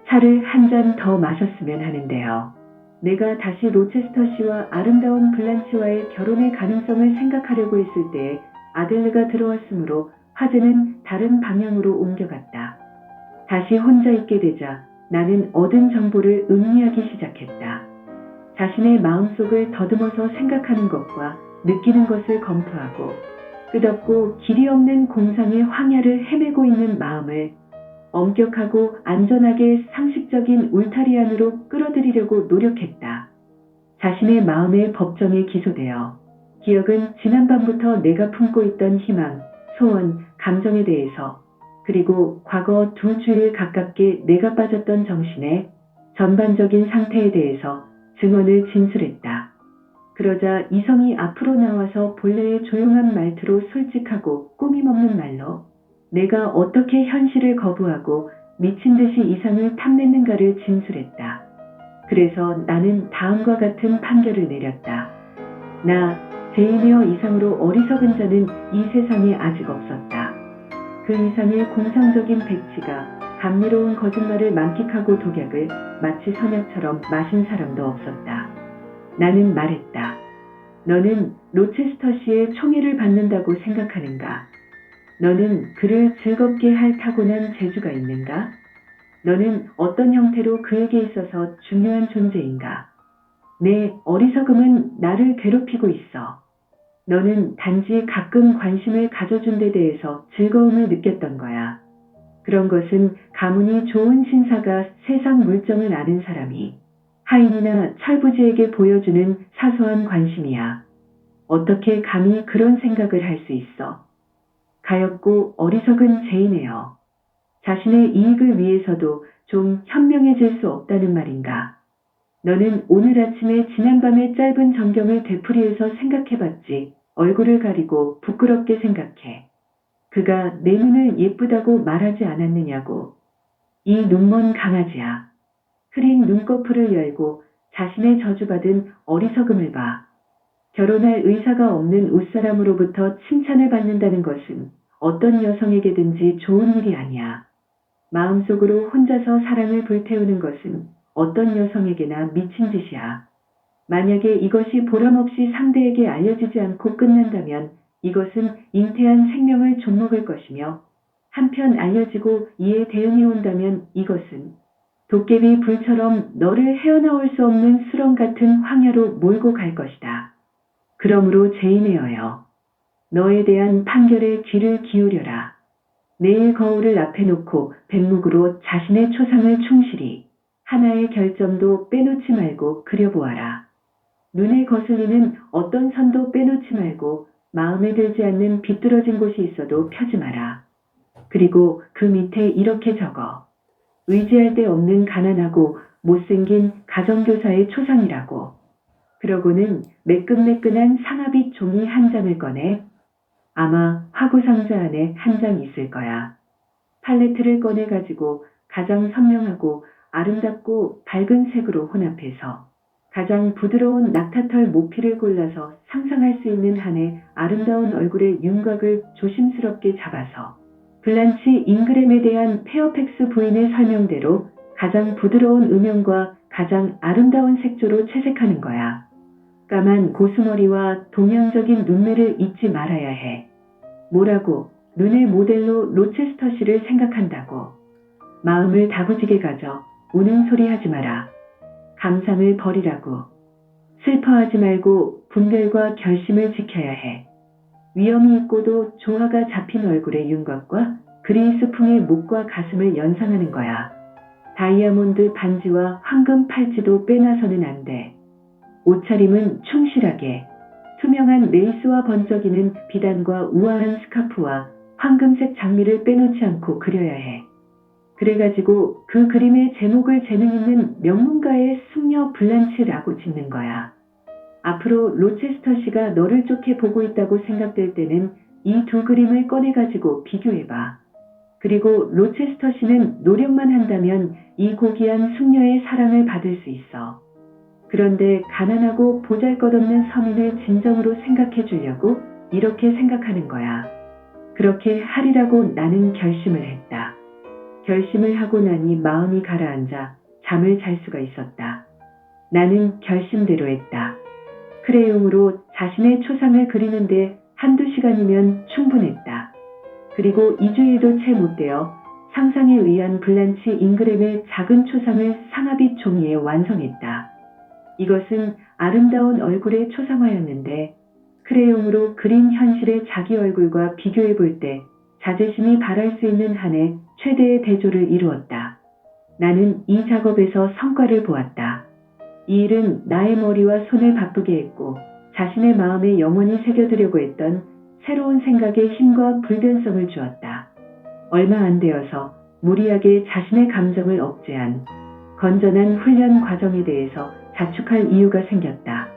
차를 한 잔 더 마셨으면 하는데요. 내가 다시 로체스터 씨와 아름다운 블란치와의 결혼의 가능성을 생각하려고 했을 때 아델르가 들어왔으므로 화제는 다른 방향으로 옮겨갔다. 다시 혼자 있게 되자 나는 얻은 정보를 음미하기 시작했다. 자신의 마음속을 더듬어서 생각하는 것과 느끼는 것을 검토하고 끝없고 길이 없는 공상의 황야를 헤매고 있는 마음을 엄격하고 안전하게 상식적인 울타리 안으로 끌어들이려고 노력했다. 자신의 마음의 법정에 기소되어 기억은 지난밤부터 내가 품고 있던 희망, 소원, 감정에 대해서 그리고 과거 2주일 가깝게 내가 빠졌던 정신의 전반적인 상태에 대해서 증언을 진술했다. 그러자 이성이 앞으로 나와서 본래의 조용한 말투로 솔직하고 꾸밈없는 말로 내가 어떻게 현실을 거부하고 미친 듯이 이상을 탐냈는가를 진술했다. 그래서 나는 다음과 같은 판결을 내렸다. 나 제이메어 이상으로 어리석은 자는 이 세상에 아직 없었다. 그 이상의 공상적인 백치가 감미로운 거짓말을 만끽하고 독약을 마치 선약처럼 마신 사람도 없었다. 나는 말했다. 너는 로체스터 씨의 총애를 받는다고 생각하는가? 너는 그를 즐겁게 할 타고난 재주가 있는가? 너는 어떤 형태로 그에게 있어서 중요한 존재인가? 내 어리석음은 나를 괴롭히고 있어. 너는 단지 가끔 관심을 가져준 데 대해서 즐거움을 느꼈던 거야. 그런 것은 가문이 좋은 신사가 세상 물정을 아는 사람이 하인이나 철부지에게 보여주는 사소한 관심이야. 어떻게 감히 그런 생각을 할 수 있어? 가엾고 어리석은 제이네요. 자신의 이익을 위해서도 좀 현명해질 수 없다는 말인가? 너는 오늘 아침에 지난밤의 짧은 정경을 되풀이해서 생각해봤지. 얼굴을 가리고 부끄럽게 생각해. 그가 내 눈을 예쁘다고 말하지 않았느냐고. 이 눈먼 강아지야. 흐린 눈꺼풀을 열고 자신의 저주받은 어리석음을 봐. 결혼할 의사가 없는 웃사람으로부터 칭찬을 받는다는 것은 어떤 여성에게든지 좋은 일이 아니야. 마음속으로 혼자서 사랑을 불태우는 것은 어떤 여성에게나 미친 짓이야. 만약에 이것이 보람없이 상대에게 알려지지 않고 끝난다면 이것은 잉태한 생명을 좀먹을 것이며, 한편 알려지고 이에 대응이 온다면 이것은 도깨비 불처럼 너를 헤어나올 수 없는 수렁 같은 황야로 몰고 갈 것이다. 그러므로 제인에어여, 너에 대한 판결에 귀를 기울여라. 내일 거울을 앞에 놓고 백목으로 자신의 초상을 충실히 하나의 결점도 빼놓지 말고 그려보아라. 눈에 거슬리는 어떤 선도 빼놓지 말고 마음에 들지 않는 비뚤어진 곳이 있어도 펴지 마라. 그리고 그 밑에 이렇게 적어. 의지할 데 없는 가난하고 못생긴 가정교사의 초상이라고. 그러고는 매끈매끈한 상아빛 종이 한 장을 꺼내. 아마 화구상자 안에 한 장 있을 거야. 팔레트를 꺼내가지고 가장 선명하고 아름답고 밝은 색으로 혼합해서 가장 부드러운 낙타털 모피를 골라서 상상할 수 있는 한의 아름다운 얼굴의 윤곽을 조심스럽게 잡아서 블란치 잉그램에 대한 페어팩스 부인의 설명대로 가장 부드러운 음영과 가장 아름다운 색조로 채색하는 거야. 까만 고수머리와 동양적인 눈매를 잊지 말아야 해. 뭐라고? 눈의 모델로 로체스터 씨를 생각한다고. 마음을 다부지게 가져 우는 소리 하지 마라. 감상을 버리라고. 슬퍼하지 말고 분별과 결심을 지켜야 해. 위험이 있고도 조화가 잡힌 얼굴의 윤곽과 그리스풍의 목과 가슴을 연상하는 거야. 다이아몬드 반지와 황금 팔찌도 빼놔서는 안 돼. 옷차림은 충실하게 투명한 레이스와 번쩍이는 비단과 우아한 스카프와 황금색 장미를 빼놓지 않고 그려야 해. 그래가지고 그 그림의 제목을 재능 있는 명문가의 숙녀 블란치라고 짓는 거야. 앞으로 로체스터 씨가 너를 좋게 보고 있다고 생각될 때는 이 두 그림을 꺼내가지고 비교해봐. 그리고 로체스터 씨는 노력만 한다면 이 고귀한 숙녀의 사랑을 받을 수 있어. 그런데 가난하고 보잘것없는 서민을 진정으로 생각해 주려고 이렇게 생각하는 거야. 그렇게 하리라고 나는 결심을 했다. 결심을 하고 나니 마음이 가라앉아 잠을 잘 수가 있었다. 나는 결심대로 했다. 크레용으로 자신의 초상을 그리는데 한두 시간이면 충분했다. 그리고 2주일도 채 못되어 상상에 의한 블란치 잉그램의 작은 초상을 상아빛 종이에 완성했다. 이것은 아름다운 얼굴의 초상화였는데 크레용으로 그린 현실의 자기 얼굴과 비교해 볼 때 자존심이 바랄 수 있는 한의 최대의 대조를 이루었다. 나는 이 작업에서 성과를 보았다. 이 일은 나의 머리와 손을 바쁘게 했고 자신의 마음에 영원히 새겨두려고 했던 새로운 생각에 힘과 불변성을 주었다. 얼마 안 되어서 무리하게 자신의 감정을 억제한 건전한 훈련 과정에 대해서 자축할 이유가 생겼다.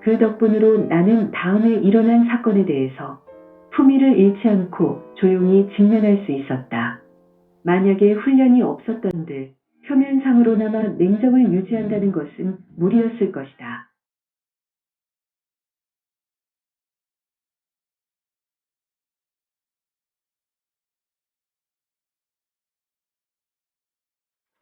그 덕분으로 나는 다음에 일어난 사건에 대해서 품위를 잃지 않고 조용히 직면할 수 있었다. 만약에 훈련이 없었던들 표면상으로나마 냉정을 유지한다는 것은 무리였을 것이다.